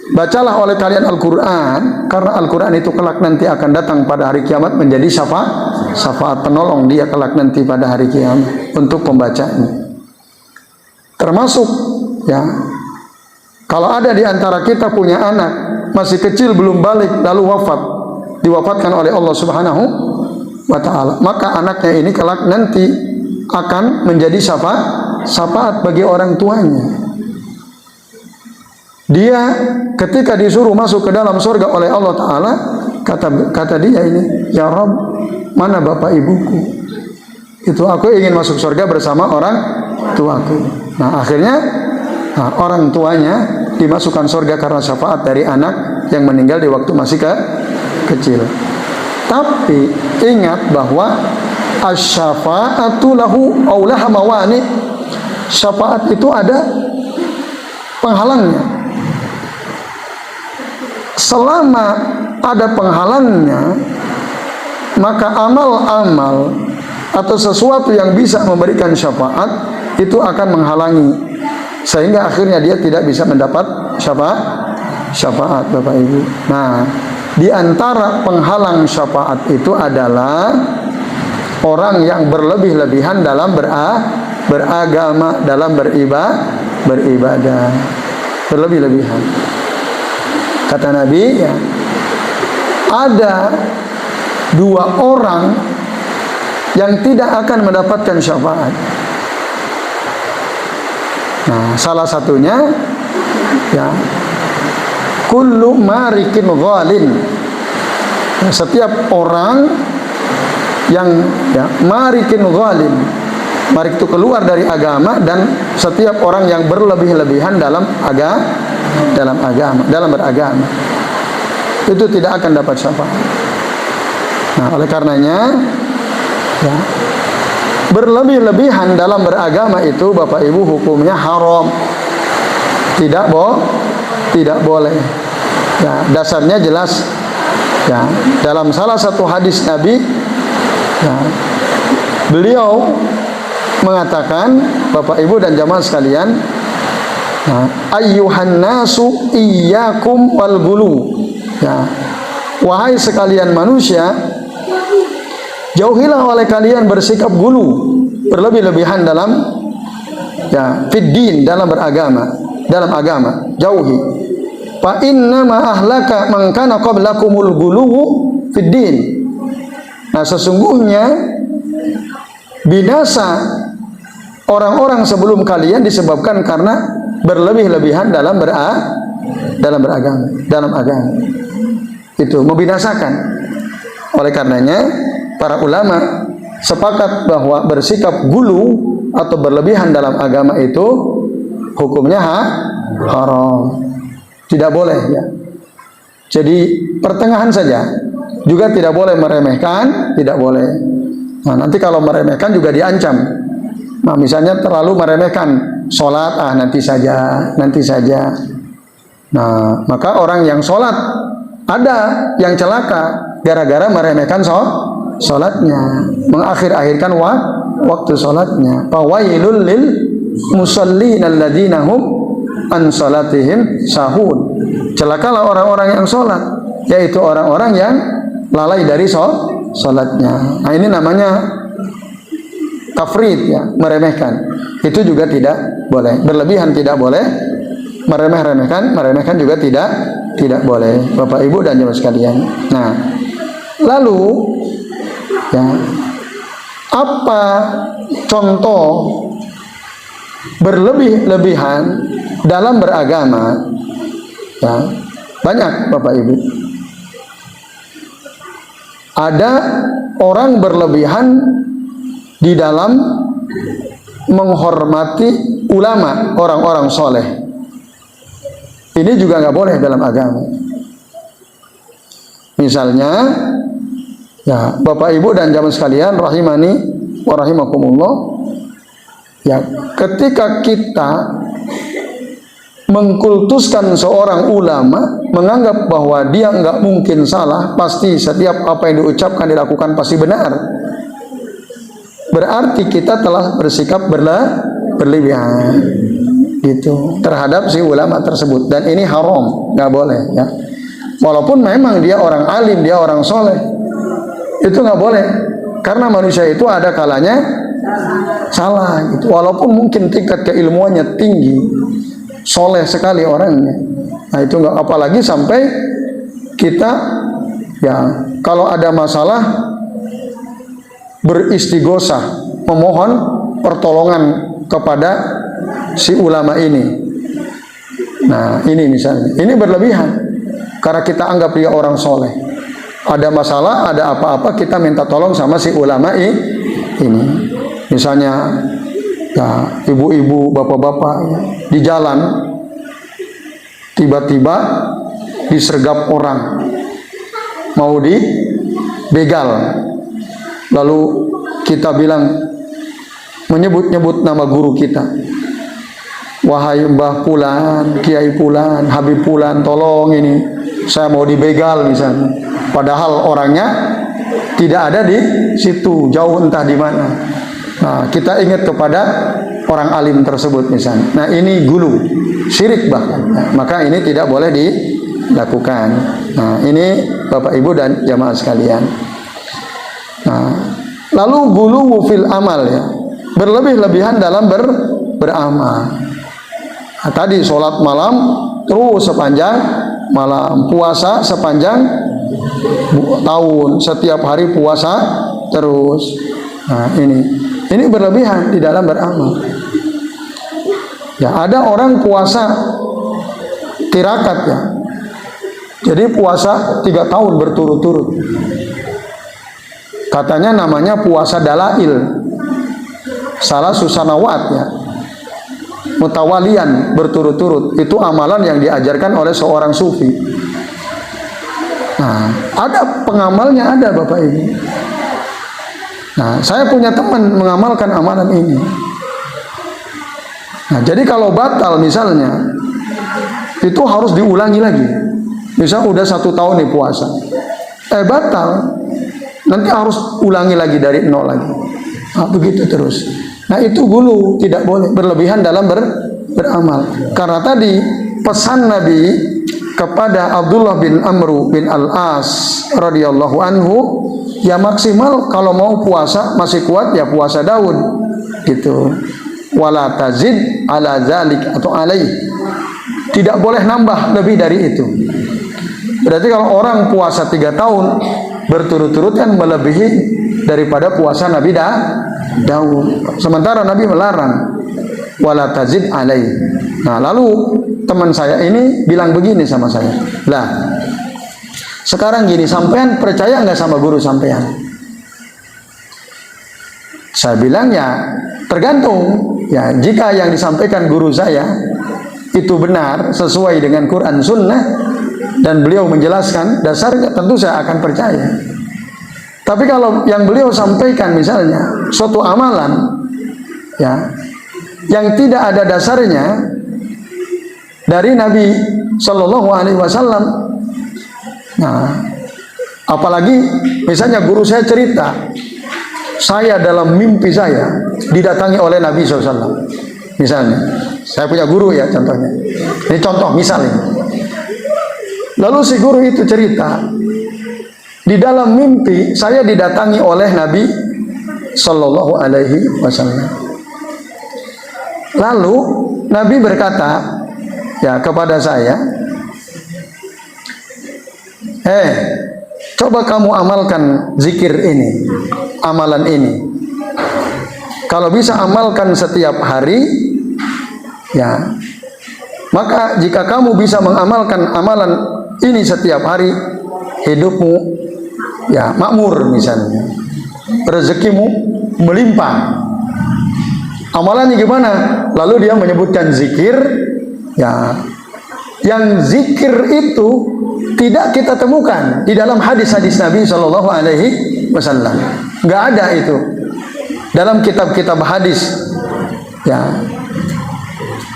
Bacalah oleh kalian Al-Quran, karena Al-Quran itu kelak nanti akan datang pada hari kiamat menjadi syafaat penolong dia kelak nanti pada hari kiamat untuk pembacanya. Termasuk ya, kalau ada di antara kita punya anak masih kecil belum balik lalu diwafatkan oleh Allah Subhanahu wa taala, maka anaknya ini kelak nanti akan menjadi syafaat bagi orang tuanya. Dia ketika disuruh masuk ke dalam surga oleh Allah taala, kata dia ini, ya Rabb, mana bapak ibuku? Itu aku ingin masuk surga bersama orang tuaku. Nah, akhirnya orang tuanya dimasukkan surga karena syafaat dari anak yang meninggal di waktu masih kecil. Tapi ingat bahwa asy-syafa'atu lahu aw laha mawani. Syafaat itu ada penghalangnya. Selama ada penghalangnya, maka amal-amal atau sesuatu yang bisa memberikan syafaat itu akan menghalangi, sehingga akhirnya dia tidak bisa mendapat syafaat Bapak Ibu. Nah, di antara penghalang syafaat itu adalah orang yang berlebih-lebihan dalam beragama, dalam beribadah. Berlebih-lebihan. Kata Nabi, ya, ada dua orang yang tidak akan mendapatkan syafaat. Nah, salah satunya ya, kullu marikin ghalin. Setiap orang yang ya, marikin ghalin. Marik itu keluar dari agama, dan setiap orang yang berlebih-lebihan dalam beragama itu tidak akan dapat syafaat. Nah, oleh karenanya ya, berlebih-lebihan dalam beragama itu Bapak Ibu hukumnya haram. Tidak boleh. Ya, dasarnya jelas. Ya, dalam salah satu hadis Nabi, ya, beliau mengatakan, Bapak Ibu dan jamaah sekalian, ayyuhan nasu iyyakum wal gulu. Ya, wahai sekalian manusia, jauhilah oleh kalian bersikap gulu, berlebih-lebihan dalam ya fiddin, dalam beragama, dalam agama, jauhi. Fa inna ma ahlaka man kana qablakumul guluwu fiddin. Nah, sesungguhnya binasa orang-orang sebelum kalian disebabkan karena berlebih-lebihan dalam beragama, dalam agama. Itu membinasakan. Oleh karenanya para ulama sepakat bahwa bersikap gulu atau berlebihan dalam agama itu hukumnya haram. Tidak boleh ya. Jadi pertengahan saja. Juga tidak boleh meremehkan, tidak boleh. Nah, nanti kalau meremehkan juga diancam. Nah, misalnya terlalu meremehkan sholat, nanti saja. Nah, maka orang yang sholat, ada yang celaka gara-gara meremehkan sholatnya, mengakhir-akhirkan waktu sholatnya. Fawailul lil musallin alladzina hum an sholatihim sahun. Celakalah orang-orang yang sholat, yaitu orang-orang yang lalai dari sholatnya. Nah, ini namanya tafrid ya, meremehkan. Itu juga tidak boleh. Berlebihan tidak boleh, meremehkan juga tidak boleh, Bapak Ibu dan jemaah sekalian. Nah, lalu ya, apa contoh berlebih-lebihan dalam beragama? Ya, banyak Bapak Ibu. Ada orang berlebihan di dalam menghormati ulama, orang-orang soleh. Ini juga nggak boleh dalam agama. Misalnya, ya Bapak Ibu dan jamaah sekalian, rahimani wa rahimakumullah. Ya, ketika kita mengkultuskan seorang ulama, menganggap bahwa dia nggak mungkin salah, pasti setiap apa yang diucapkan dilakukan pasti benar, berarti kita telah bersikap berlebihan gitu terhadap si ulama tersebut, dan ini haram, nggak boleh ya. Walaupun memang dia orang alim, dia orang soleh, itu nggak boleh, karena manusia itu ada kalanya salah gitu. Walaupun mungkin tingkat keilmuannya tinggi, soleh sekali orangnya, nah itu nggak, apalagi sampai kita ya kalau ada masalah beristighosah, memohon pertolongan kepada si ulama ini. Nah ini misalnya, ini berlebihan karena kita anggap dia orang soleh. Ada masalah, ada apa-apa, kita minta tolong sama si ulama ini. Misalnya ya ibu-ibu, bapak-bapak ya, di jalan tiba-tiba disergap orang, mau dibegal, lalu kita bilang, menyebut-nyebut nama guru kita, wahai Mbah Pulan, Kiai Pulan, Habib Pulan, tolong ini saya mau dibegal misalnya, padahal orangnya tidak ada di situ, jauh entah di mana. Nah, kita ingat kepada orang alim tersebut misalnya. Nah, ini gulu, syirik bahkan. Nah, maka ini tidak boleh dilakukan. Nah, ini Bapak Ibu dan jamaah sekalian. Nah, lalu gulu fil amal ya, berlebih-lebihan dalam beramal. Nah, tadi sholat malam terus sepanjang malam, puasa sepanjang tahun, setiap hari puasa terus. Nah, ini berlebihan di dalam beramal. Ya, ada orang puasa tirakat ya. Jadi puasa 3 tahun berturut-turut. Katanya namanya puasa dalail. Salah susanawat ya. Mutawalian berturut-turut. Itu amalan yang diajarkan oleh seorang sufi. Nah, ada pengamalnya, ada Bapak Ibu. Nah, saya punya teman mengamalkan amalan ini. Nah, jadi kalau batal misalnya, itu harus diulangi lagi. Misal udah 1 tahun nih puasa, batal, nanti harus ulangi lagi dari nol lagi. Nah, begitu terus. Nah, itu gulu, tidak boleh berlebihan dalam beramal. Karena tadi pesan Nabi kepada Abdullah bin Amru bin Al-As radhiyallahu anhu, ya maksimal kalau mau puasa masih kuat ya puasa Daud gitu. Wala tazid ala zalik atau alaih. Tidak boleh nambah lebih dari itu. Berarti kalau orang puasa 3 tahun berturut-turut kan melebihi daripada puasa Nabi Daud. Sementara Nabi melarang wala tazid alaih. Nah, lalu teman saya ini bilang begini sama saya, lah sekarang gini, sampean percaya nggak sama guru sampean? Saya bilang ya tergantung. Ya, jika yang disampaikan guru saya itu benar sesuai dengan Quran Sunnah dan beliau menjelaskan dasarnya, tentu saya akan percaya. Tapi kalau yang beliau sampaikan misalnya suatu amalan ya yang tidak ada dasarnya dari Nabi Shallallahu Alaihi Wasallam, nah apalagi misalnya guru saya cerita, saya dalam mimpi saya didatangi oleh Nabi SAW. Misalnya, saya punya guru ya contohnya. Ini contoh misalnya. Lalu si guru itu cerita, di dalam mimpi saya didatangi oleh Nabi Sallallahu Alaihi Wasallam. Lalu Nabi berkata ya kepada saya, coba kamu amalkan zikir ini, amalan ini. Kalau bisa amalkan setiap hari, ya, maka jika kamu bisa mengamalkan amalan ini setiap hari, hidupmu ya makmur misalnya, rezekimu melimpah. Amalannya gimana? Lalu dia menyebutkan zikir, ya, yang zikir itu tidak kita temukan di dalam hadis-hadis Nabi Shallallahu Alaihi Wasallam. Nggak ada itu dalam kitab-kitab hadis. Ya,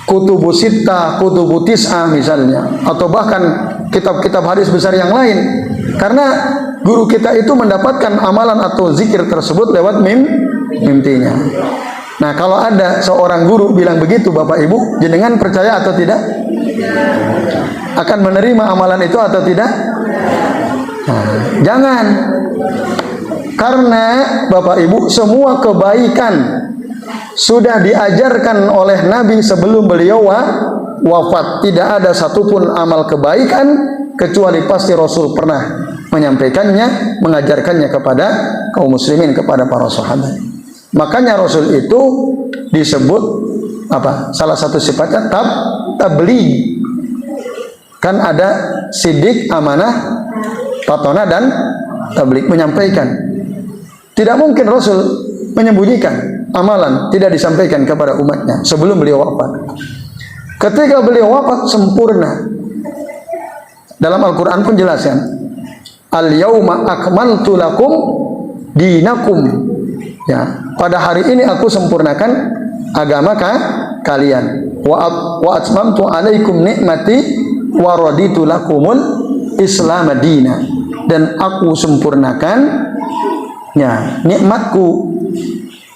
kutubu sittah, kutubu tis'ah misalnya, atau bahkan kitab-kitab hadis besar yang lain. Karena guru kita itu mendapatkan amalan atau zikir tersebut lewat mimpinya. Nah, kalau ada seorang guru bilang begitu, Bapak Ibu, jenengan percaya atau tidak? Akan menerima amalan itu atau tidak? Nah, jangan. Karena Bapak Ibu, semua kebaikan sudah diajarkan oleh Nabi sebelum beliau wafat. Tidak ada satupun amal kebaikan kecuali pasti Rasul pernah menyampaikannya, mengajarkannya kepada kaum muslimin, kepada para sahabat. Makanya Rasul itu disebut apa? Salah satu sifatnya tabligh. Kan ada sidik, amanah, patona, dan tabligh, menyampaikan. Tidak mungkin Rasul menyembunyikan amalan, tidak disampaikan kepada umatnya sebelum beliau wafat. Ketika beliau wafat sempurna. Dalam Al-Quran pun jelaskan, al-yauma akmaltu lakum dinakum. Ya, pada hari ini aku sempurnakan agama kalian. Wa atmamtu alaikum nikmati wa raditu lakumul Islam madina. Dan aku sempurnakan ya nikmatku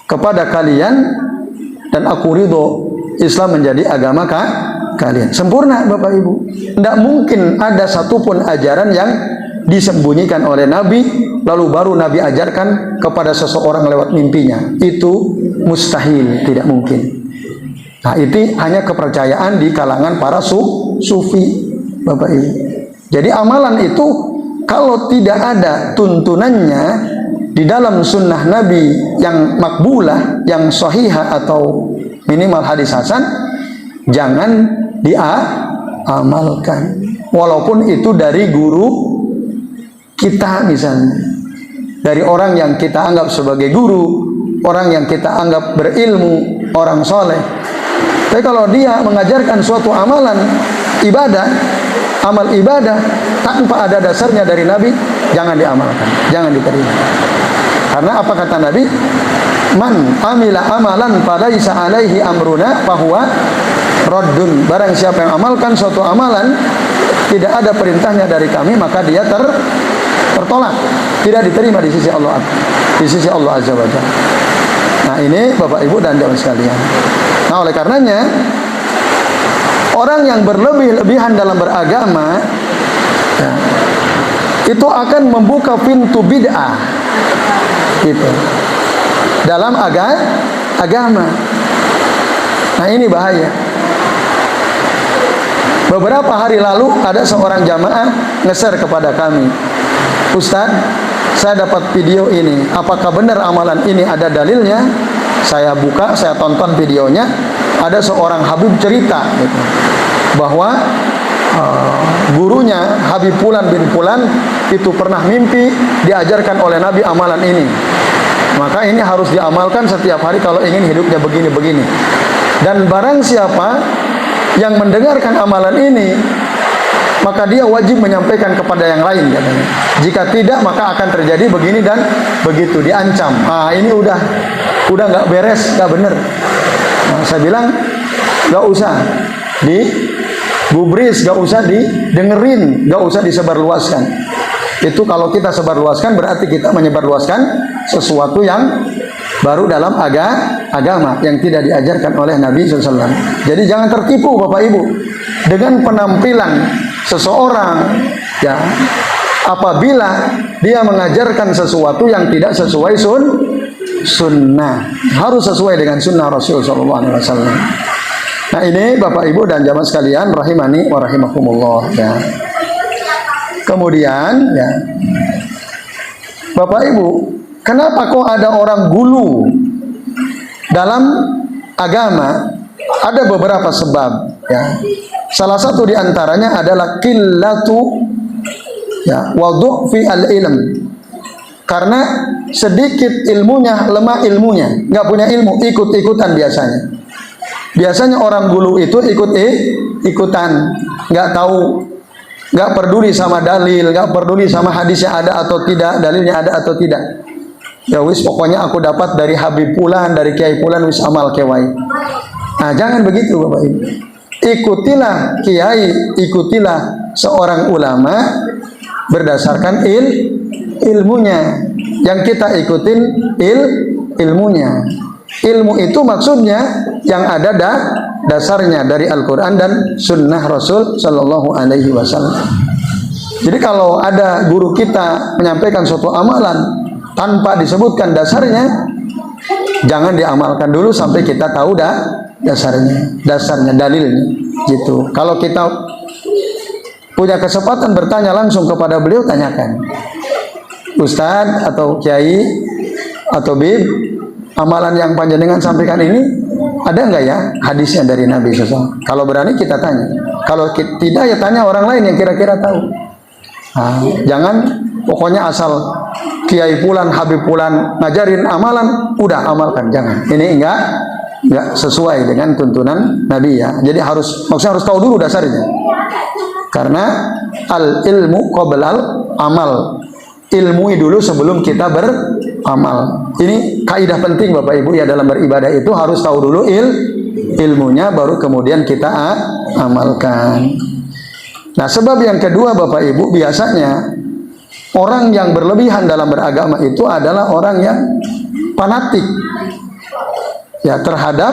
kepada kalian, dan aku ridho Islam menjadi agama kalian. Sempurna, Bapak Ibu. Tidak mungkin ada satupun ajaran yang disembunyikan oleh Nabi lalu baru Nabi ajarkan kepada seseorang lewat mimpinya. Itu mustahil, tidak mungkin. Nah, itu hanya kepercayaan di kalangan para sufi, Bapak Ibu. Jadi amalan itu kalau tidak ada tuntunannya di dalam sunnah Nabi yang makbulah, yang sahihah atau minimal hadis hasan, jangan diamalkan. Walaupun itu dari guru kita misalnya, dari orang yang kita anggap sebagai guru, orang yang kita anggap berilmu, orang soleh. Tapi kalau dia mengajarkan suatu amalan ibadah, amal ibadah tanpa ada dasarnya dari Nabi, jangan diamalkan, jangan diterima. Karena apa kata Nabi? Man amila amalan falaisa alaihi amruna fahuwa raddun. Barang siapa yang amalkan suatu amalan tidak ada perintahnya dari kami, maka dia tertolak, tidak diterima di sisi Allah, di sisi Allah Azza wa Jalla. Nah, ini Bapak Ibu dan jamaah sekalian. Nah, oleh karenanya orang yang berlebih-lebihan dalam beragama ya, itu akan membuka pintu bid'ah gitu dalam agama. Nah, ini bahaya. Beberapa hari lalu ada seorang jamaah nge-share kepada kami, Ustaz, saya dapat video ini, apakah benar amalan ini ada dalilnya? Saya buka, saya tonton videonya, ada seorang Habib cerita gitu, bahwa gurunya Habib Fulan bin Fulan itu pernah mimpi diajarkan oleh Nabi amalan ini, maka ini harus diamalkan setiap hari kalau ingin hidupnya begini-begini. Dan barang siapa yang mendengarkan amalan ini, maka dia wajib menyampaikan kepada yang lain katanya. Jika tidak, maka akan terjadi begini dan begitu, diancam. Ah, ini udah nggak beres, nggak bener. Nah, saya bilang nggak usah digubris, nggak usah didengerin, nggak usah disebarluaskan. Itu kalau kita sebarluaskan berarti kita menyebarluaskan sesuatu yang baru dalam agama yang tidak diajarkan oleh Nabi SAW. Jadi jangan tertipu Bapak Ibu dengan penampilan seseorang ya, apabila dia mengajarkan sesuatu yang tidak sesuai sunnah. Harus sesuai dengan sunnah Rasul SAW. Nah, ini Bapak Ibu dan jamaah sekalian rahimani wa rahimakumullah ya. Kemudian ya, Bapak Ibu, kenapa kok ada orang gulu dalam agama? Ada beberapa sebab ya. Salah satu di antaranya adalah qillatu ya wa fi al-ilm. Karena sedikit ilmunya, lemah ilmunya, nggak punya ilmu, ikut-ikutan biasanya. Biasanya orang gulu itu ikutan, nggak tahu, nggak peduli sama dalil, nggak peduli sama hadisnya ada atau tidak, dalilnya ada atau tidak. Ya wis, pokoknya aku dapat dari Habib Fulan, dari Kiai Fulan, wis amal kewai. Nah, jangan begitu Bapak Ibu. Ikutilah kiai, ikutilah seorang ulama berdasarkan ilmunya. Yang kita ikutin ilmunya. Ilmu itu maksudnya yang ada dasarnya dari Al-Quran dan Sunnah Rasul Sallallahu Alaihi Wasallam. Jadi kalau ada guru kita menyampaikan suatu amalan tanpa disebutkan dasarnya, jangan diamalkan dulu sampai kita tahu dasarnya, dalilnya. Gitu. Kalau kita punya kesempatan bertanya langsung kepada beliau, tanyakan, Ustadz atau Kiai atau Bib, amalan yang panjenengan sampaikan ini ada enggak ya hadisnya dari Nabi SAW? Kalau berani kita tanya. Kalau tidak ya tanya orang lain yang kira-kira tahu. Nah, jangan pokoknya asal Kiai Fulan, Habib Fulan ngajarin amalan, udah amalkan. Jangan. Ini enggak sesuai dengan tuntunan Nabi ya. Jadi maksudnya harus tahu dulu dasarnya. Karena al ilmu qoblal amal. Ilmui dulu sebelum kita beramal. Ini kaidah penting Bapak Ibu ya, dalam beribadah itu harus tahu dulu ilmunya, baru kemudian kita amalkan. Nah, sebab yang kedua Bapak Ibu, biasanya orang yang berlebihan dalam beragama itu adalah orang yang fanatik ya terhadap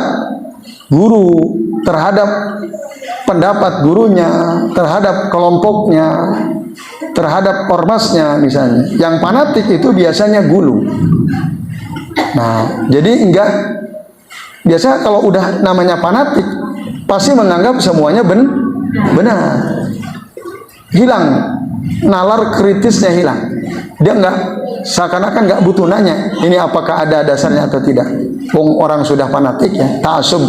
guru, terhadap pendapat gurunya, terhadap kelompoknya, terhadap ormasnya misalnya. Yang fanatik itu biasanya gulu. Nah, jadi biasa kalau udah namanya fanatik pasti menganggap semuanya benar. Hilang nalar kritisnya, hilang. Dia seakan-akan nggak butuh nanya ini apakah ada dasarnya atau tidak. Orang sudah fanatik ya, ta'assub.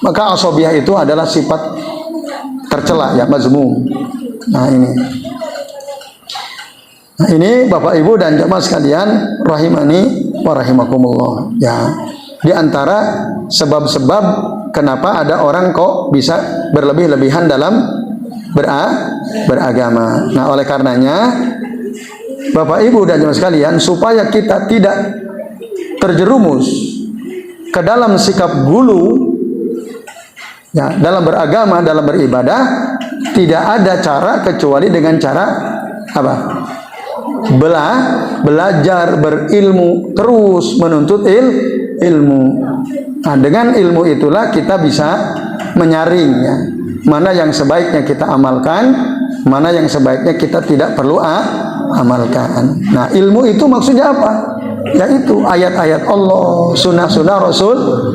Maka asobiyah itu adalah sifat tercela ya, mazmum. Nah, ini Bapak Ibu dan jemaah sekalian rahimani wa rahimakumullah ya. Di antara sebab-sebab kenapa ada orang kok bisa berlebih-lebihan dalam beragama. Nah, oleh karenanya Bapak Ibu dan jemaah sekalian, supaya kita tidak terjerumus ke dalam sikap gulu ya, dalam beragama, dalam beribadah, tidak ada cara kecuali dengan cara apa? Belajar, berilmu, terus menuntut ilmu. Nah, dengan ilmu itulah kita bisa menyaring ya, mana yang sebaiknya kita amalkan, mana yang sebaiknya kita tidak perlu amalkan. Nah, ilmu itu maksudnya apa? Yaitu ayat-ayat Allah, sunnah-sunnah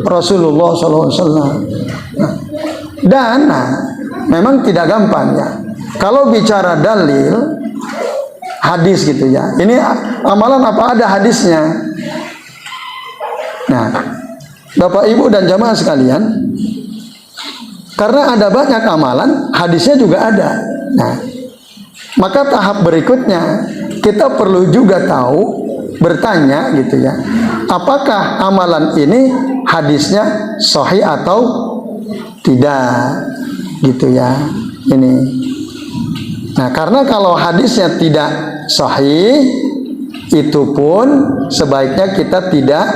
Rasulullah SAW. Dan memang tidak gampang ya. Kalau bicara dalil, hadis gitu ya. Ini amalan apa ada hadisnya? Nah, Bapak Ibu dan jamaah sekalian, karena ada banyak amalan, hadisnya juga ada. Nah, maka tahap berikutnya kita perlu juga tahu, bertanya gitu ya, apakah amalan ini hadisnya sahih atau tidak gitu ya. Ini. Nah, karena kalau hadisnya tidak sahih, itu pun sebaiknya kita tidak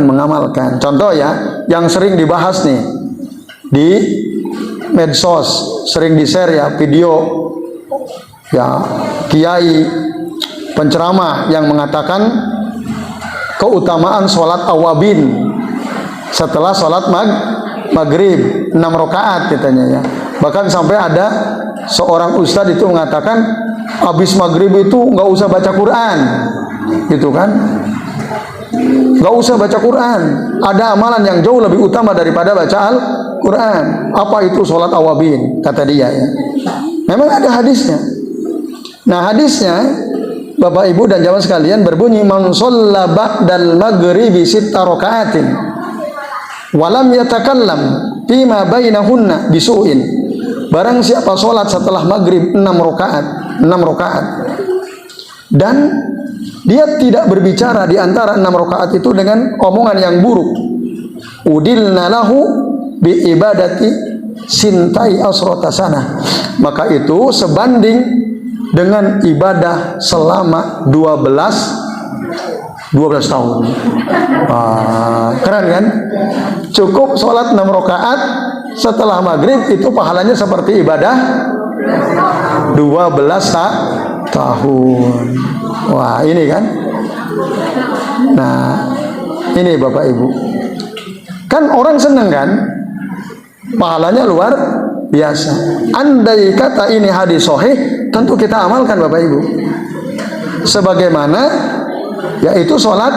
mengamalkan. Contoh ya, yang sering dibahas nih di medsos, sering di-share ya video ya, kiai penceramah yang mengatakan keutamaan sholat awabin setelah sholat maghrib 6 rakaat katanya ya. Bahkan sampai ada seorang ustadz itu mengatakan habis maghrib itu nggak usah baca Quran, gitu kan? Nggak usah baca Quran. Ada amalan yang jauh lebih utama daripada baca Al-Quran. Apa itu sholat awabin? Kata dia ya. Memang ada hadisnya. Nah, hadisnya Bapak Ibu dan jamaah sekalian berbunyi, man shalla ba'dal maghribi sitta raka'atin walam yatakallam fima bainahunna bisu'in. Barang siapa sholat setelah maghrib 6 rakaat dan dia tidak berbicara di antara 6 rakaat itu dengan omongan yang buruk, udilna lahu bi ibadati sintai asrota sana, maka itu sebanding dengan ibadah selama 12 12 tahun. Keren kan? Cukup sholat 6 rakaat setelah maghrib itu pahalanya seperti ibadah 12 tahun. Wah, ini kan. Nah, ini Bapak Ibu. Kan orang seneng kan? Pahalanya luar biasa. Andai kata ini hadis sahih, tentu kita amalkan Bapak Ibu. Sebagaimana yaitu sholat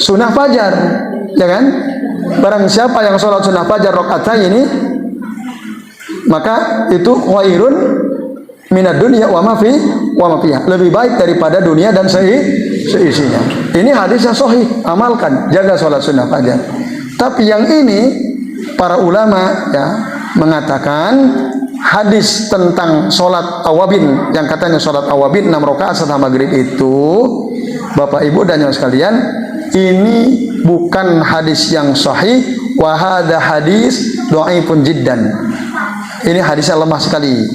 sunnah fajar, ya kan? Barang siapa yang sholat sunnah fajar rakaat ini, maka itu khairun minad dunya wa ma fiha, lebih baik daripada dunia dan seisinya. Ini hadisnya sahih, amalkan, jaga sholat sunnah fajar. Tapi yang ini para ulama ya mengatakan hadis tentang sholat awabin, yang katanya sholat awabin 6 rakaat setelah maghrib itu, Bapak Ibu dan yang sekalian, ini bukan hadis yang sahih. Wa hadza hadis dhaifun jiddan. Ini hadisnya lemah sekali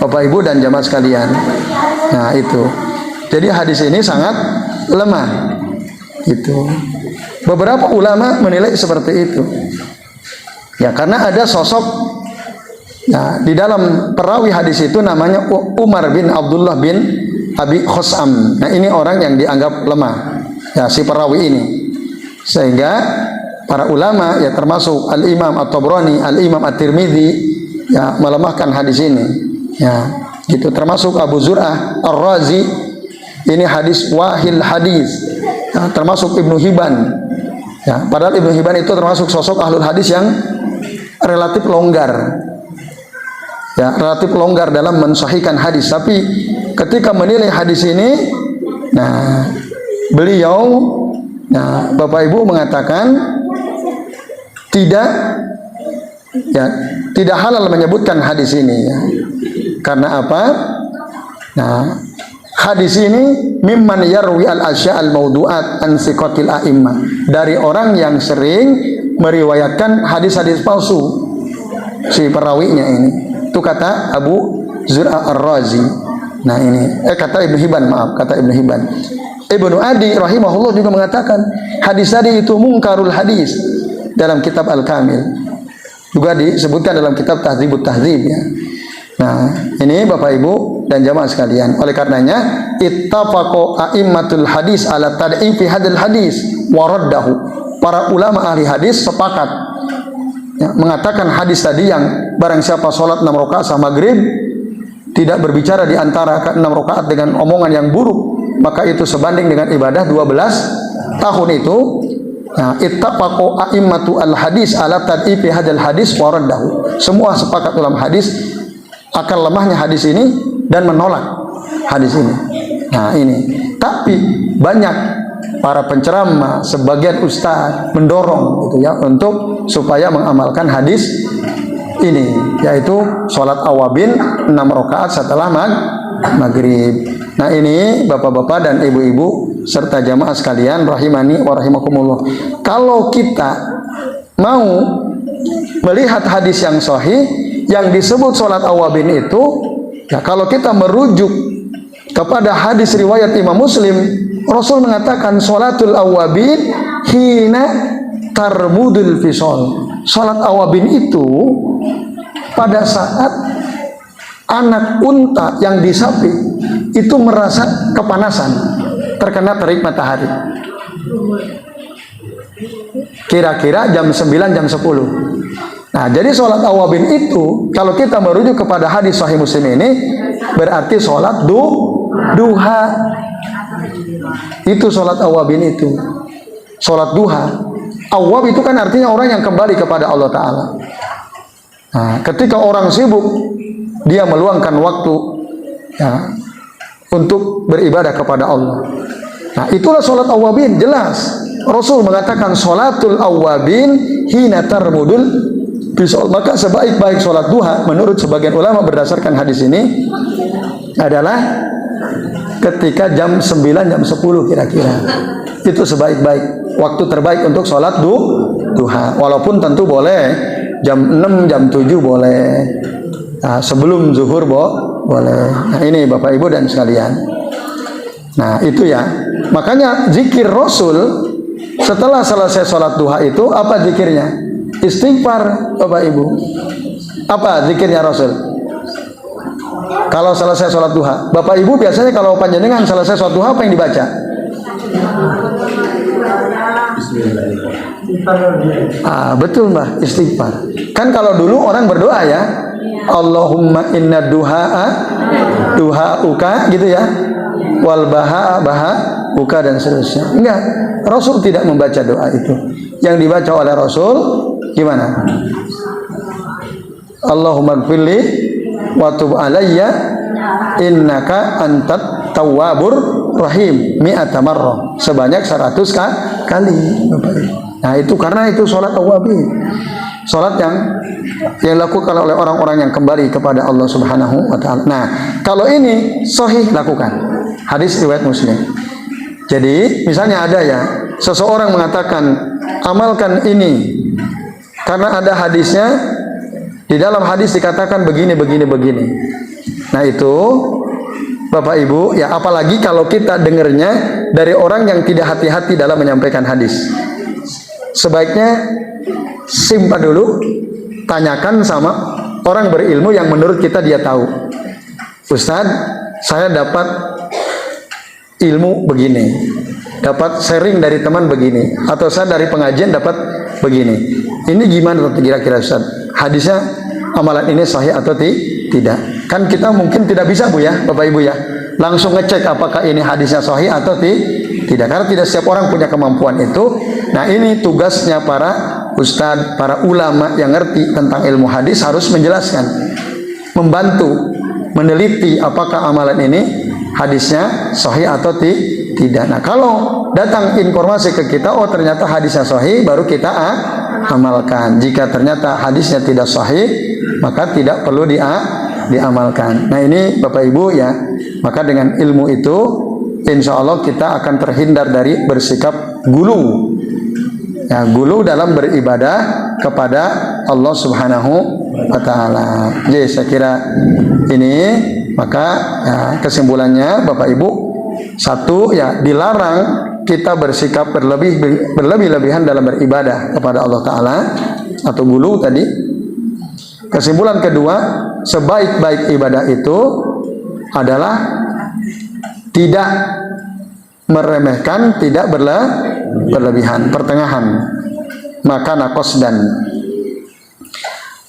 Bapak Ibu dan jamaah sekalian. Nah itu, jadi hadis ini sangat lemah. Itu beberapa ulama menilai seperti itu. Ya karena ada sosok ya di dalam perawi hadis itu namanya Umar bin Abdullah bin Abi Khusam. Nah ini orang yang dianggap lemah ya si perawi ini, sehingga para ulama ya termasuk Al-Imam At-Tabrani, Al-Imam At-Tirmidzi ya melemahkan hadis ini ya gitu, termasuk Abu Zur'ah Ar-Razi, ini hadis wahil hadis ya, termasuk Ibnu Hibban ya, padahal Ibnu Hibban itu termasuk sosok ahlul hadis yang relatif longgar ya, relatif longgar dalam mensahihkan hadis. Tapi ketika menilai hadis ini, nah beliau nah Bapak Ibu mengatakan tidak ya, tidak halal menyebutkan hadis ini ya. Karena apa? Nah, hadis ini mimman yarwi al-asya al-maudu'at an siqatil a'immah, dari orang yang sering meriwayatkan hadis-hadis palsu si perawinya ini. Itu kata Abu Zur'ah Ar-Razi. Nah ini kata Ibnu Hibban, maaf, kata Ibnu Hibban. Ibnu Adi rahimahullah juga mengatakan hadis tadi itu mungkarul hadis dalam kitab Al-Kamil. Juga disebutkan dalam kitab Tahdzibut Tahdzib ya. Nah, ini Bapak Ibu dan jamaah sekalian. Oleh karenanya ittafaqu a'immatul hadis ala tad'ifi hadzal hadis wa raddahu. Para ulama ahli hadis sepakat ya, mengatakan hadis tadi yang barang siapa sholat 6 rakaat sama maghrib tidak berbicara di antara 6 rakaat dengan omongan yang buruk, maka itu sebanding dengan ibadah 12 tahun itu. Nah, ittafaqu a'immatu al-hadis ala tad'ifi hadzal hadis wa raddahu. Semua sepakat ulama hadis akan lemahnya hadis ini dan menolak hadis ini. Nah, ini. Tapi banyak para penceramah, sebagian ustaz mendorong gitu ya untuk supaya mengamalkan hadis ini, yaitu sholat awabin 6 rakaat setelah maghrib. Nah ini bapak-bapak dan ibu-ibu serta jamaah sekalian rahimani wa rahimakumullah. Kalau kita mau melihat hadis yang sahih yang disebut sholat awabin itu ya, kalau kita merujuk kepada hadis riwayat Imam Muslim, Rasul mengatakan sholatul awabin hina tarmudul fisol. Sholat awabin itu pada saat anak unta yang disapi itu merasa kepanasan terkena terik matahari, kira-kira jam 9 jam 10. Nah jadi sholat awabin itu kalau kita merujuk kepada hadis Sahih Muslim ini berarti sholat duha. Itu sholat awabin itu, sholat duha. Awab itu kan artinya orang yang kembali kepada Allah Ta'ala. Nah, ketika orang sibuk, dia meluangkan waktu ya, untuk beribadah kepada Allah. Nah itulah sholat awabin. Jelas Rasul mengatakan sholatul awabin hina tarmudul bisol. Maka sebaik-baik sholat duha menurut sebagian ulama berdasarkan hadis ini adalah ketika jam 9 jam 10 kira-kira. Itu sebaik-baik waktu terbaik untuk sholat duha. Walaupun tentu boleh jam 6 jam 7 boleh. Nah, sebelum zuhur boleh. Nah ini Bapak Ibu dan sekalian. Nah itu ya. Makanya zikir Rasul setelah selesai sholat duha itu apa zikirnya? Istighfar, Bapak Ibu. Apa zikirnya Rasul? Kalau selesai sholat duha, Bapak Ibu biasanya kalau panjenengan selesai sholat duha apa yang dibaca? Betul Mbah, istighfar. Kan kalau dulu orang berdoa ya, Allahumma inna duha'uka gitu ya, wal baha'uka dan seterusnya. Enggak, Rasul tidak membaca doa itu. Yang dibaca oleh Rasul gimana? Allahumma gfirli wa tub alayya innaka antat tawwabur rahim mi'ata marrah, sebanyak 100 kali. Nah itu karena itu sholat awabin, sholat yang dilakukan oleh orang-orang yang kembali kepada Allah Subhanahu wa ta'ala. Nah kalau ini sahih, lakukan. Hadis riwayat Muslim. Jadi misalnya ada ya, seseorang mengatakan amalkan ini karena ada hadisnya, di dalam hadis dikatakan begini. Nah itu Bapak Ibu ya, apalagi kalau kita dengarnya dari orang yang tidak hati-hati dalam menyampaikan hadis. Sebaiknya simpan dulu, tanyakan sama orang berilmu yang menurut kita dia tahu. Ustaz, saya dapat ilmu begini, dapat sharing dari teman begini, atau saya dari pengajian dapat begini. Ini gimana kira-kira Ustaz? Hadisnya amalan ini sahih atau tidak? Kan kita mungkin tidak bisa Bu ya, Bapak Ibu ya, langsung ngecek apakah ini hadisnya sahih atau tidak, karena tidak setiap orang punya kemampuan itu. Nah ini tugasnya para ustadz, para ulama yang ngerti tentang ilmu hadis harus menjelaskan, membantu meneliti apakah amalan ini hadisnya sahih atau tidak. Nah kalau datang informasi ke kita, oh ternyata hadisnya sahih, baru kita amalkan. Jika ternyata hadisnya tidak sahih, maka tidak perlu diamalkan. Nah ini Bapak Ibu ya, maka dengan ilmu itu insya Allah kita akan terhindar dari bersikap gulu ya, gulu dalam beribadah kepada Allah Subhanahu wa ta'ala. Jadi saya kira ini, maka ya, kesimpulannya Bapak Ibu, satu ya, dilarang kita bersikap berlebih-lebihan dalam beribadah kepada Allah Ta'ala atau gulu tadi. Kesimpulan kedua, sebaik-baik ibadah itu adalah tidak meremehkan, tidak berlebihan, pertengahan, maka qasdan.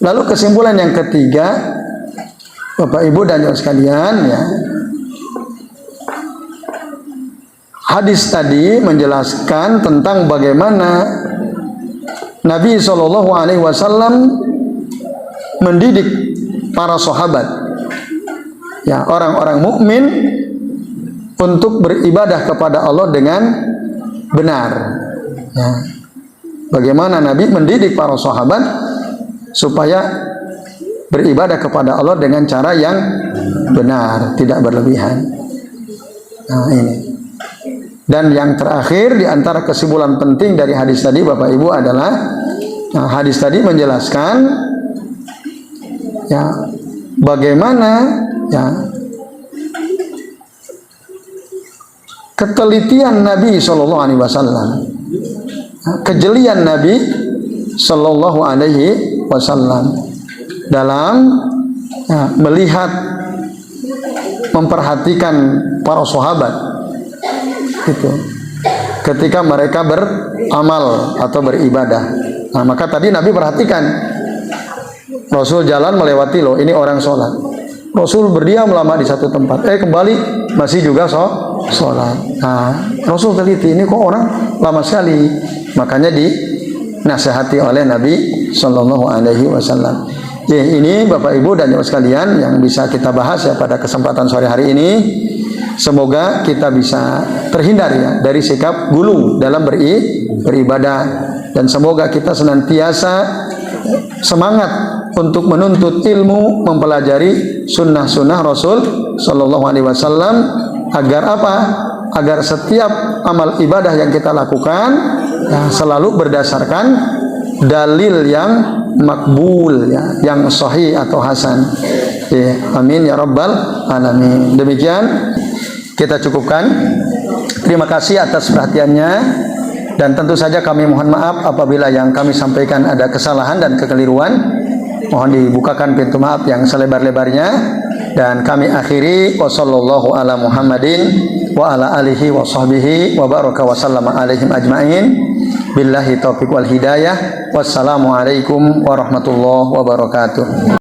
Lalu kesimpulan yang ketiga, Bapak Ibu dan Saudara sekalian ya, hadis tadi menjelaskan tentang bagaimana Nabi SAW mendidik para sahabat ya, orang-orang mukmin untuk beribadah kepada Allah dengan benar ya. Bagaimana Nabi mendidik para sahabat supaya beribadah kepada Allah dengan cara yang benar, tidak berlebihan. Nah ini. Dan yang terakhir di antara kesimpulan penting dari hadis tadi Bapak Ibu adalah, nah, hadis tadi menjelaskan ya bagaimana ya ketelitian Nabi Shallallahu Alaihi Wasallam, kejelian Nabi Shallallahu Alaihi Wasallam dalam ya, melihat, memperhatikan para sahabat itu ketika mereka beramal atau beribadah. Nah, maka tadi Nabi perhatikan, Rasul jalan melewati loh, ini orang sholat. Rasul berdiam lama di satu tempat, kembali masih juga sholat. Nah, Rasul teliti, ini kok orang lama sekali. Makanya dinasihati oleh Nabi Sallallahu Alaihi Wasallam. Ya, ini Bapak Ibu dan Saudara sekalian yang bisa kita bahas ya pada kesempatan sore hari ini. Semoga kita bisa terhindar ya dari sikap gulu dalam beribadah, dan semoga kita senantiasa semangat untuk menuntut ilmu, mempelajari sunnah-sunnah Rasul Sallallahu Alaihi Wasallam, agar apa? Agar setiap amal ibadah yang kita lakukan ya, selalu berdasarkan dalil yang makbul ya, yang sahih atau hasan. Ya, amin ya rabbal alamin. Demikian kita cukupkan Terima kasih atas perhatiannya, dan tentu saja kami mohon maaf apabila yang kami sampaikan ada kesalahan dan kekeliruan. Mohon dibukakan pintu maaf yang selebar-lebarnya, dan kami akhiri wassallallahu ala Muhammadin wa ala alihi wa sahbihi wa baraka wa sallama alaihim ajma'in. Billahi taufiq wal hidayah. Wassalamualaikum warahmatullahi wabarakatuh.